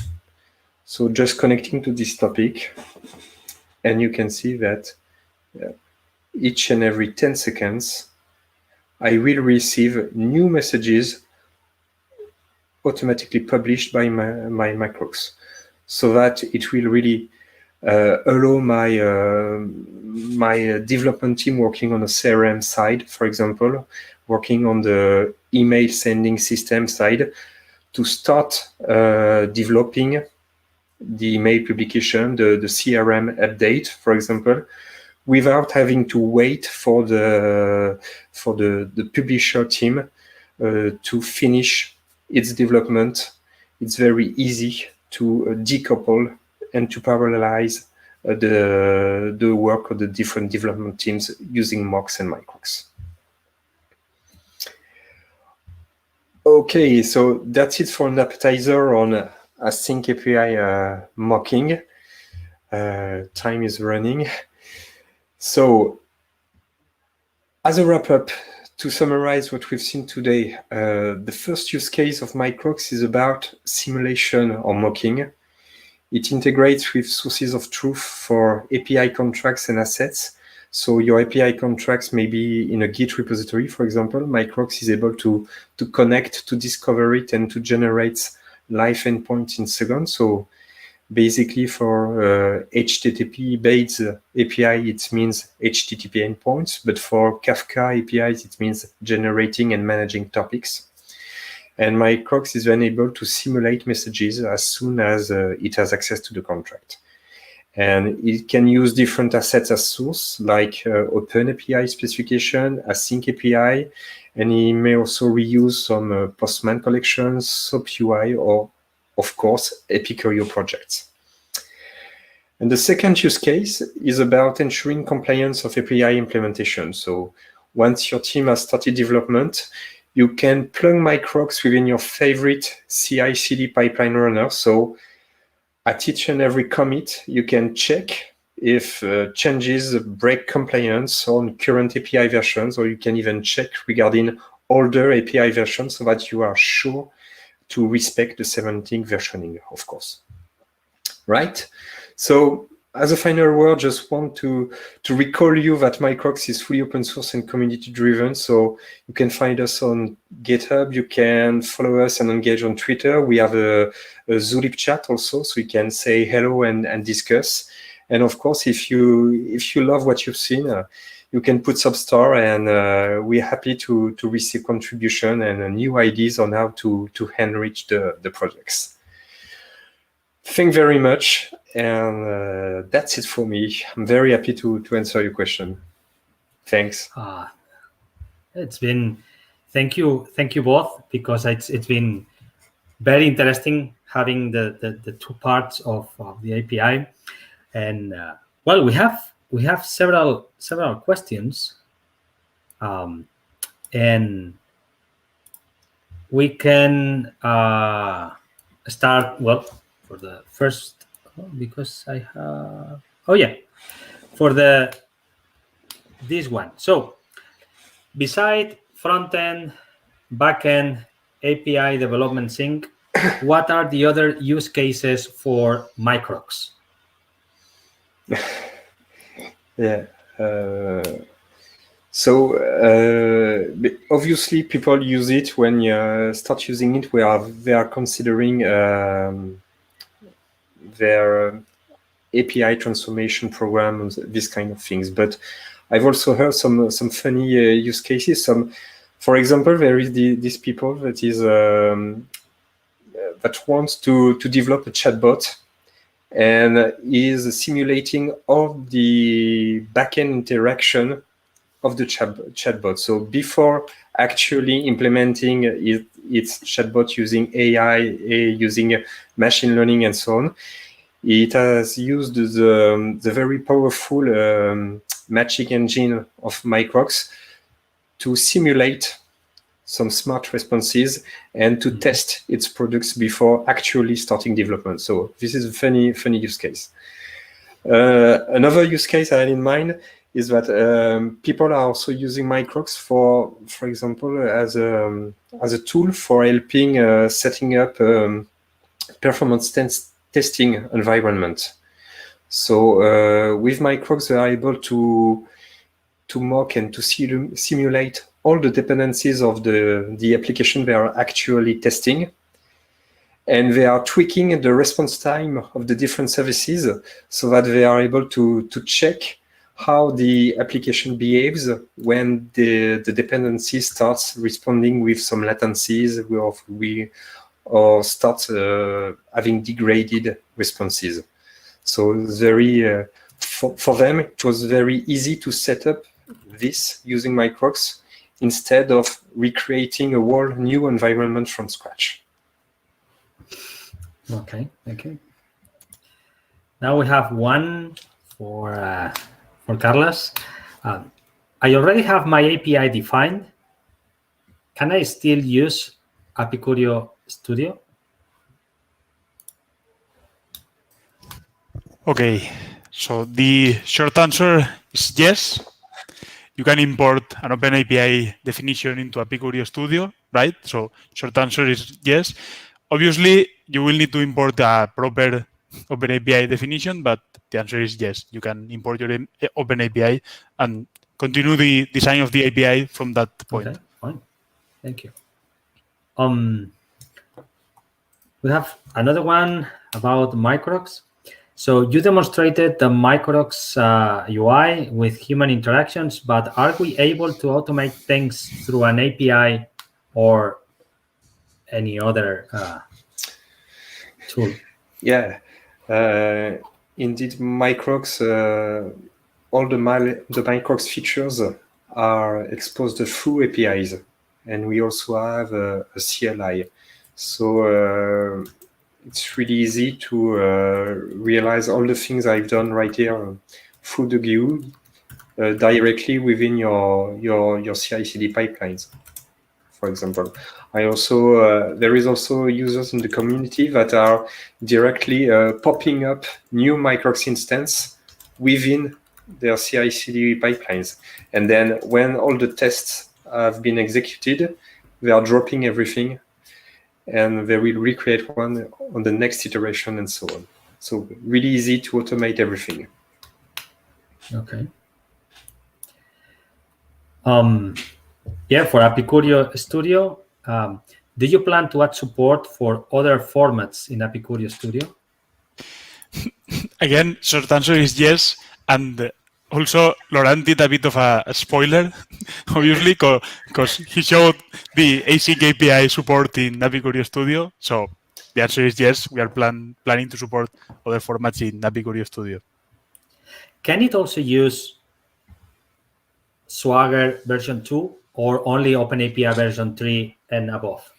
S3: So just connecting to this topic, and you can see that each and every 10 seconds, I will receive new messages automatically published by my Microx, so that it will really allow my development team working on a CRM side, for example, working on the email sending system side, to start developing the email publication, the CRM update, for example, without having to wait for the publisher team to finish its development. It's very easy to decouple and to parallelize the work of the different development teams using Mox and Microx. Okay, so that's it for an appetizer on async API mocking. Time is running. So as a wrap-up, to summarize what we've seen today, the first use case of Microx is about simulation or mocking. It integrates with sources of truth for API contracts and assets. So your API contracts may be in a Git repository, for example. Microx is able to connect, to discover it, and to generate live endpoints in seconds. So basically for HTTP-based API, it means HTTP endpoints, but for Kafka APIs, it means generating and managing topics. And Microx is then able to simulate messages as soon as it has access to the contract. And it can use different assets as source, like Open API specification, Async API, and it may also reuse some Postman collections, SOAP UI, or of course, Epicurio projects. And the second use case is about ensuring compliance of API implementation. So once your team has started development, you can plug Microx within your favorite CI/CD pipeline runner. So at each and every commit, you can check if changes break compliance on current API versions, or you can even check regarding older API versions so that you are sure to respect the 17th versioning, of course. Right? So as a final word, just want to recall you that Microx is fully open source and community driven. So you can find us on GitHub. You can follow us and engage on Twitter. We have a Zulip chat also, so you can say hello and discuss. And of course, if you love what you've seen, you can put Substar, and we're happy to receive contribution and new ideas on how to enrich the projects. Thank you very much, and that's it for me. I'm very happy to answer your question. Thanks.
S1: It's been thank you both, because it's been very interesting having the two parts of the API, and well, we have several questions, and we can start, well, for the first, because I have, for this one. So beside front-end, back-end, API development sync, what are the other use cases for Microx?
S3: Yeah. So obviously, people use it when you start using it. They are considering their API transformation programs, these kind of things. But I've also heard some funny use cases. For example, there is these people that is that wants to develop a chatbot, and is simulating all the backend interaction of the chatbot. So before actually implementing its chatbot using AI, using machine learning and so on, it has used the very powerful matching engine of Microx to simulate some smart responses and to test its products before actually starting development. So this is a funny use case. Another use case I had in mind is that people are also using Microx for example, as a tool for helping setting up performance testing environment. So with Microx, they are able to mock and to simulate all the dependencies of the application they are actually testing. And they are tweaking the response time of the different services so that they are able to check how the application behaves when the dependency starts responding with some latencies or starts having degraded responses. So very for them, it was very easy to set up this using Microx instead of recreating a whole new environment from scratch.
S1: Okay, thank you. Now we have one for Carles. I already have my API defined. Can I still use Apicurio Studio?
S2: Okay, so the short answer is yes. You can import an OpenAPI definition into Apicurio Studio, right? So short answer is yes. Obviously, you will need to import a proper OpenAPI definition, but the answer is yes. You can import your OpenAPI and continue the design of the API from that point.
S1: Okay, fine. Thank you. We have another one about Microx. So you demonstrated the Microx UI with human interactions, but are we able to automate things through an API or any other tool?
S3: Yeah, indeed, Microx, all the Microx features are exposed through APIs, and we also have a CLI. So it's really easy to realize all the things I've done right here through the GUI directly within your CI/CD pipelines, for example. There is also users in the community that are directly popping up new Microx instance within their CI/CD pipelines. And then when all the tests have been executed, they are dropping everything and they will recreate one on the next iteration and so on. So really easy to automate everything.
S1: Okay. Yeah, for Apicurio Studio, do you plan to add support for other formats in Apicurio Studio?
S2: Again, short answer is yes. And also, Laurent did a bit of a spoiler, obviously, because he showed the async API support in Apicurio Studio. So the answer is yes. We are planning to support other formats in Apicurio Studio.
S1: Can it also use Swagger version 2 or only OpenAPI version 3 and above?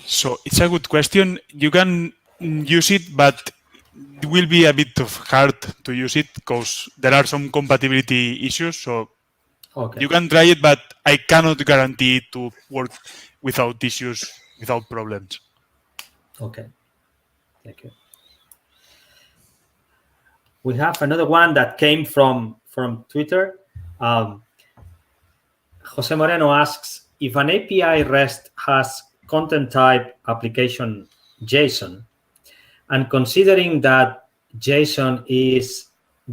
S2: So it's a good question. You can use it, but it will be a bit of hard to use it because there are some compatibility issues. So
S1: Okay.
S2: you can try it, but I cannot guarantee it to work without issues, without problems.
S1: Okay. Thank you. We have another one that came from Twitter. Jose Moreno asks, if an API REST has content type application JSON, and considering that JSON is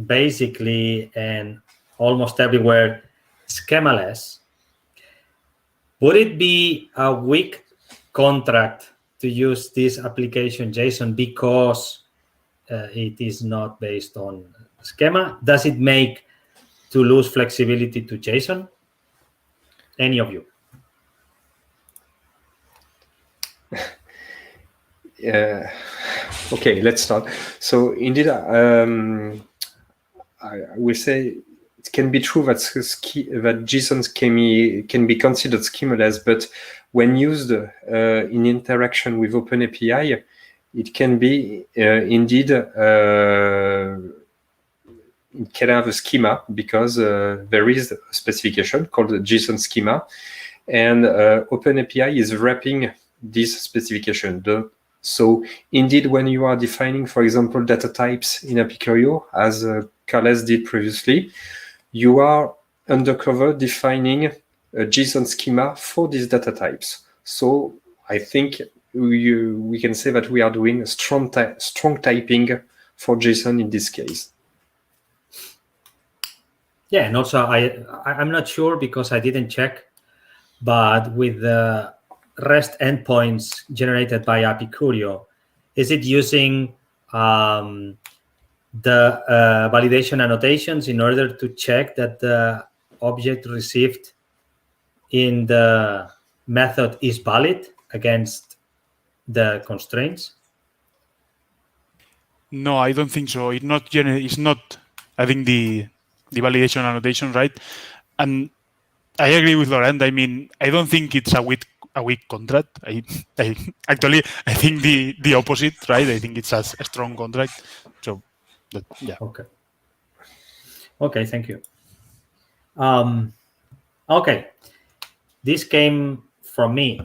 S1: basically and almost everywhere schemaless, would it be a weak contract to use this application JSON because it is not based on schema? Does it make to lose flexibility to JSON? Any of you?
S3: Okay, let's start. So indeed, I will say it can be true that JSON can be considered schemaless, but when used in interaction with OpenAPI, it can be indeed it can have a schema because there is a specification called the JSON schema, and OpenAPI is wrapping this specification. So indeed, when you are defining, for example, data types in Apicurio, as Carles did previously, you are undercover defining a JSON schema for these data types. So I think we can say that we are doing strong typing for JSON in this case.
S1: Yeah, and also I'm not sure because I didn't check, but with the REST endpoints generated by Apicurio, is it using the validation annotations in order to check that the object received in the method is valid against the constraints?
S2: No, I don't think so. It's not having the validation annotation, right? And I agree with Laurent. I mean, I don't think it's a weak contract. I think the opposite, right? I think it's a strong contract. So, yeah.
S1: Okay, thank you. Okay, this came from me.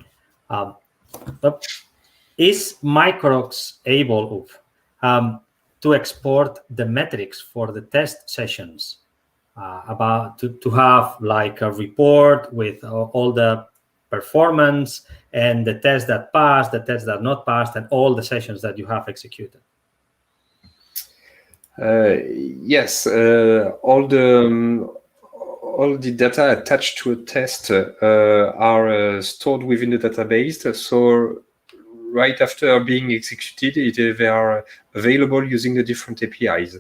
S1: Is Microx able to export the metrics for the test sessions? About to have like a report with all the performance and the tests that passed, the tests that not passed, and all the sessions that you have executed?
S3: Yes, all the data attached to a test are stored within the database. So right after being executed, they are available using the different APIs.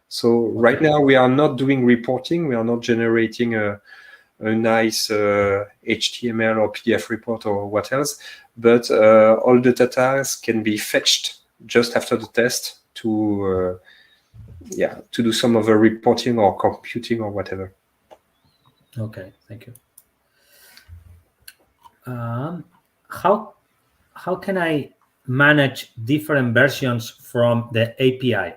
S3: So right now we are not doing reporting. We are not generating a nice HTML or PDF report or what else, but all the data can be fetched just after the test to do some other reporting or computing or whatever.
S1: Okay, thank you. How can I manage different versions from the API?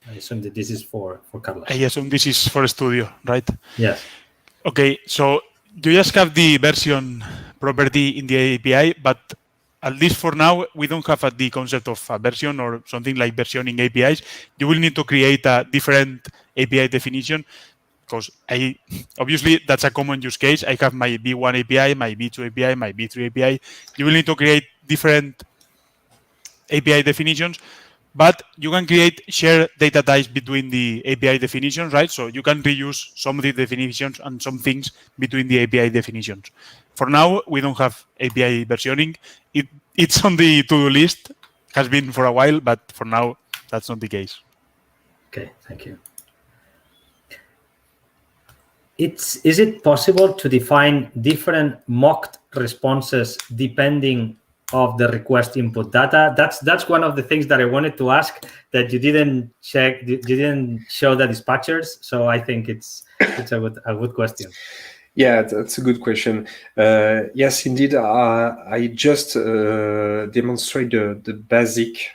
S1: I assume that this is for Carlos.
S2: I assume this is for Studio, right?
S1: Yes.
S2: Okay, so you just have the version property in the API, but at least for now, we don't have the concept of a version or something like versioning APIs. You will need to create a different API definition because obviously that's a common use case. I have my V1 API, my V2 API, my V3 API. You will need to create different API definitions, but you can create shared data types between the API definitions, right? So you can reuse some of the definitions and some things between the API definitions. For now, we don't have API versioning. It's on the to-do list, has been for a while, but for now, that's not the case.
S1: Okay, thank you. Is it possible to define different mocked responses depending of the request input data? That's one of the things that I wanted to ask that you didn't check. You didn't show the dispatchers. So I think it's a good question.
S3: Yeah, that's a good question. Yes, indeed. I just demonstrate the basic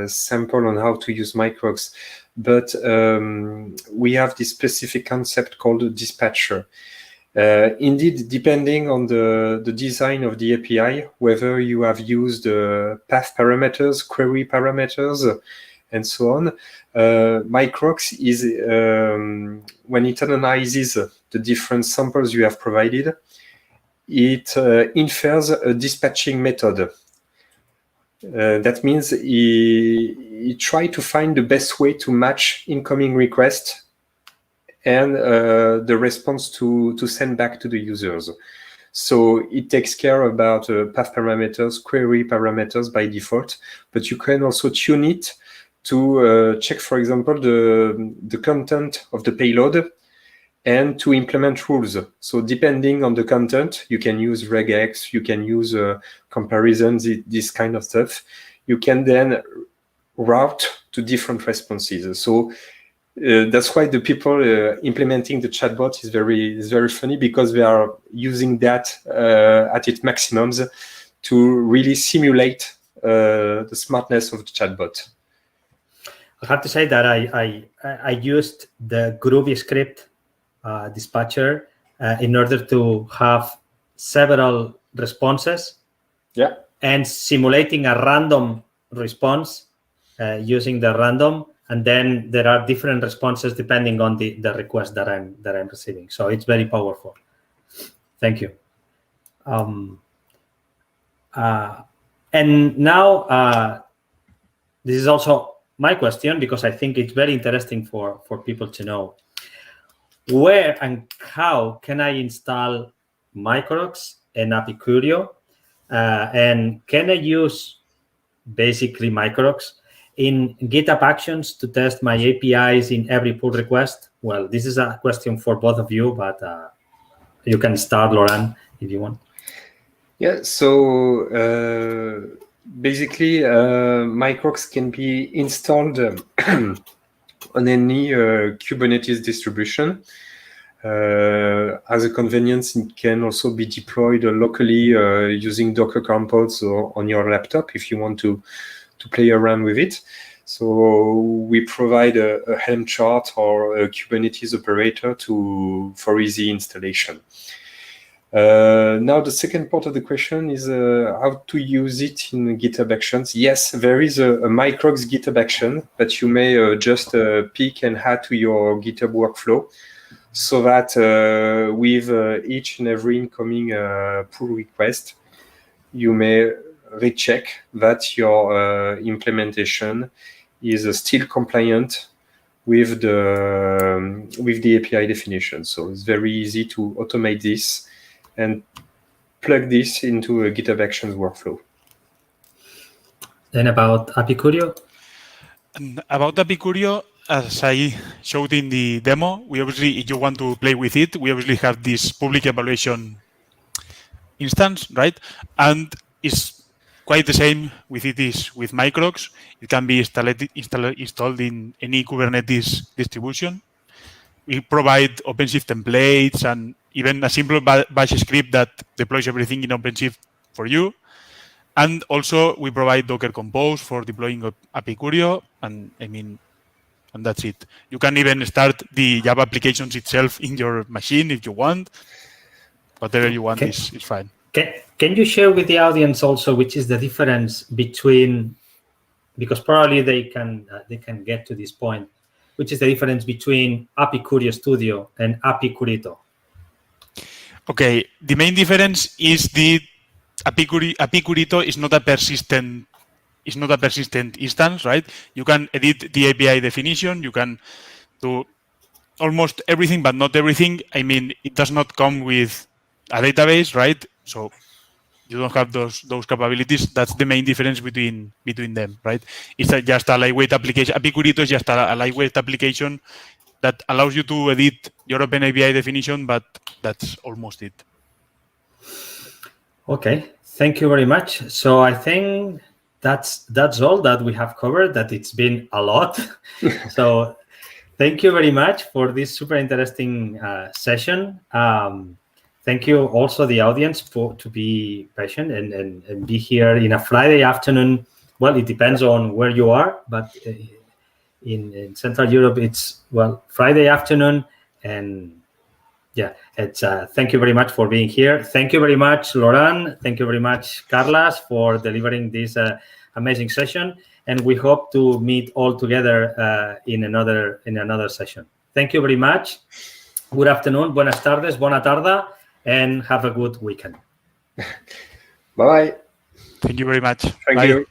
S3: sample on how to use Microx, but we have this specific concept called a dispatcher. Indeed, depending on the design of the API, whether you have used path parameters, query parameters, and so on, Microx is, when it analyzes the different samples you have provided, it infers a dispatching method. That means it tries to find the best way to match incoming requests and the response to send back to the users. So it takes care about path parameters, query parameters by default, but you can also tune it to check, for example, the content of the payload and to implement rules. So depending on the content, you can use regex, you can use comparisons, this kind of stuff. You can then route to different responses. So that's why the people implementing the chatbot is very funny, because they are using that at its maximums to really simulate the smartness of the chatbot.
S1: I have to say that I used the Groovy script dispatcher in order to have several responses.
S3: Yeah.
S1: And simulating a random response using the random, and then there are different responses depending on the request that I'm receiving. So it's very powerful. Thank you. And now this is also my question, because I think it's very interesting for people to know. Where and how can I install Microx and Apicurio? And can I use basically Microx in GitHub Actions to test my APIs in every pull request? Well, this is a question for both of you, but you can start, Laurent, if you want.
S3: Yeah, so basically, Microx can be installed on any Kubernetes distribution. As a convenience, it can also be deployed locally using Docker compods or on your laptop if you want to play around with it. So we provide a Helm chart or a Kubernetes operator for easy installation. Now, the second part of the question is how to use it in GitHub Actions. Yes, there is a Microx GitHub action that you may just pick and add to your GitHub workflow, so that with each and every incoming pull request, you may recheck that your implementation is still compliant with the API definition. So it's very easy to automate this and plug this into a GitHub Actions workflow.
S1: Then about Apicurio?
S2: About Apicurio, as I showed in the demo, we obviously, if you want to play with it, we obviously have this public evaluation instance, right? And it's quite the same with Microx. It can be installed in any Kubernetes distribution. We provide OpenShift templates and even a simple bash script that deploys everything in OpenShift for you. And also we provide Docker Compose for deploying Apicurio, and that's it. You can even start the Java applications itself in your machine if you want. Whatever you want is fine.
S1: Can you share with the audience also which is the difference between, because probably they can get to this point, which is the difference between Apicurio Studio and Epicurito?
S2: Okay, the main difference is the Epicurito is not a persistent instance, right? You can edit the API definition. You can do almost everything, but not everything. It does not come with a database, right? So you don't have those capabilities. That's the main difference between them, right? It's just a lightweight application. Epicurito is just a lightweight application that allows you to edit your Open API definition, but that's almost it.
S1: Okay, Thank you very much. So I think that's all that we have covered. That it's been a lot. So thank you very much for this super interesting session. Thank you also the audience to be patient and be here in a Friday afternoon. Well, it depends on where you are, but in Central Europe, it's, well, Friday afternoon. And yeah, it's thank you very much for being here. Thank you very much, Laurent. Thank you very much, Carles, for delivering this amazing session. And we hope to meet all together in another session. Thank you very much. Good afternoon, buenas tardes, buena tarde, and have a good weekend.
S3: Bye-bye.
S2: Thank you very much.
S3: Thank
S2: Bye.
S3: you.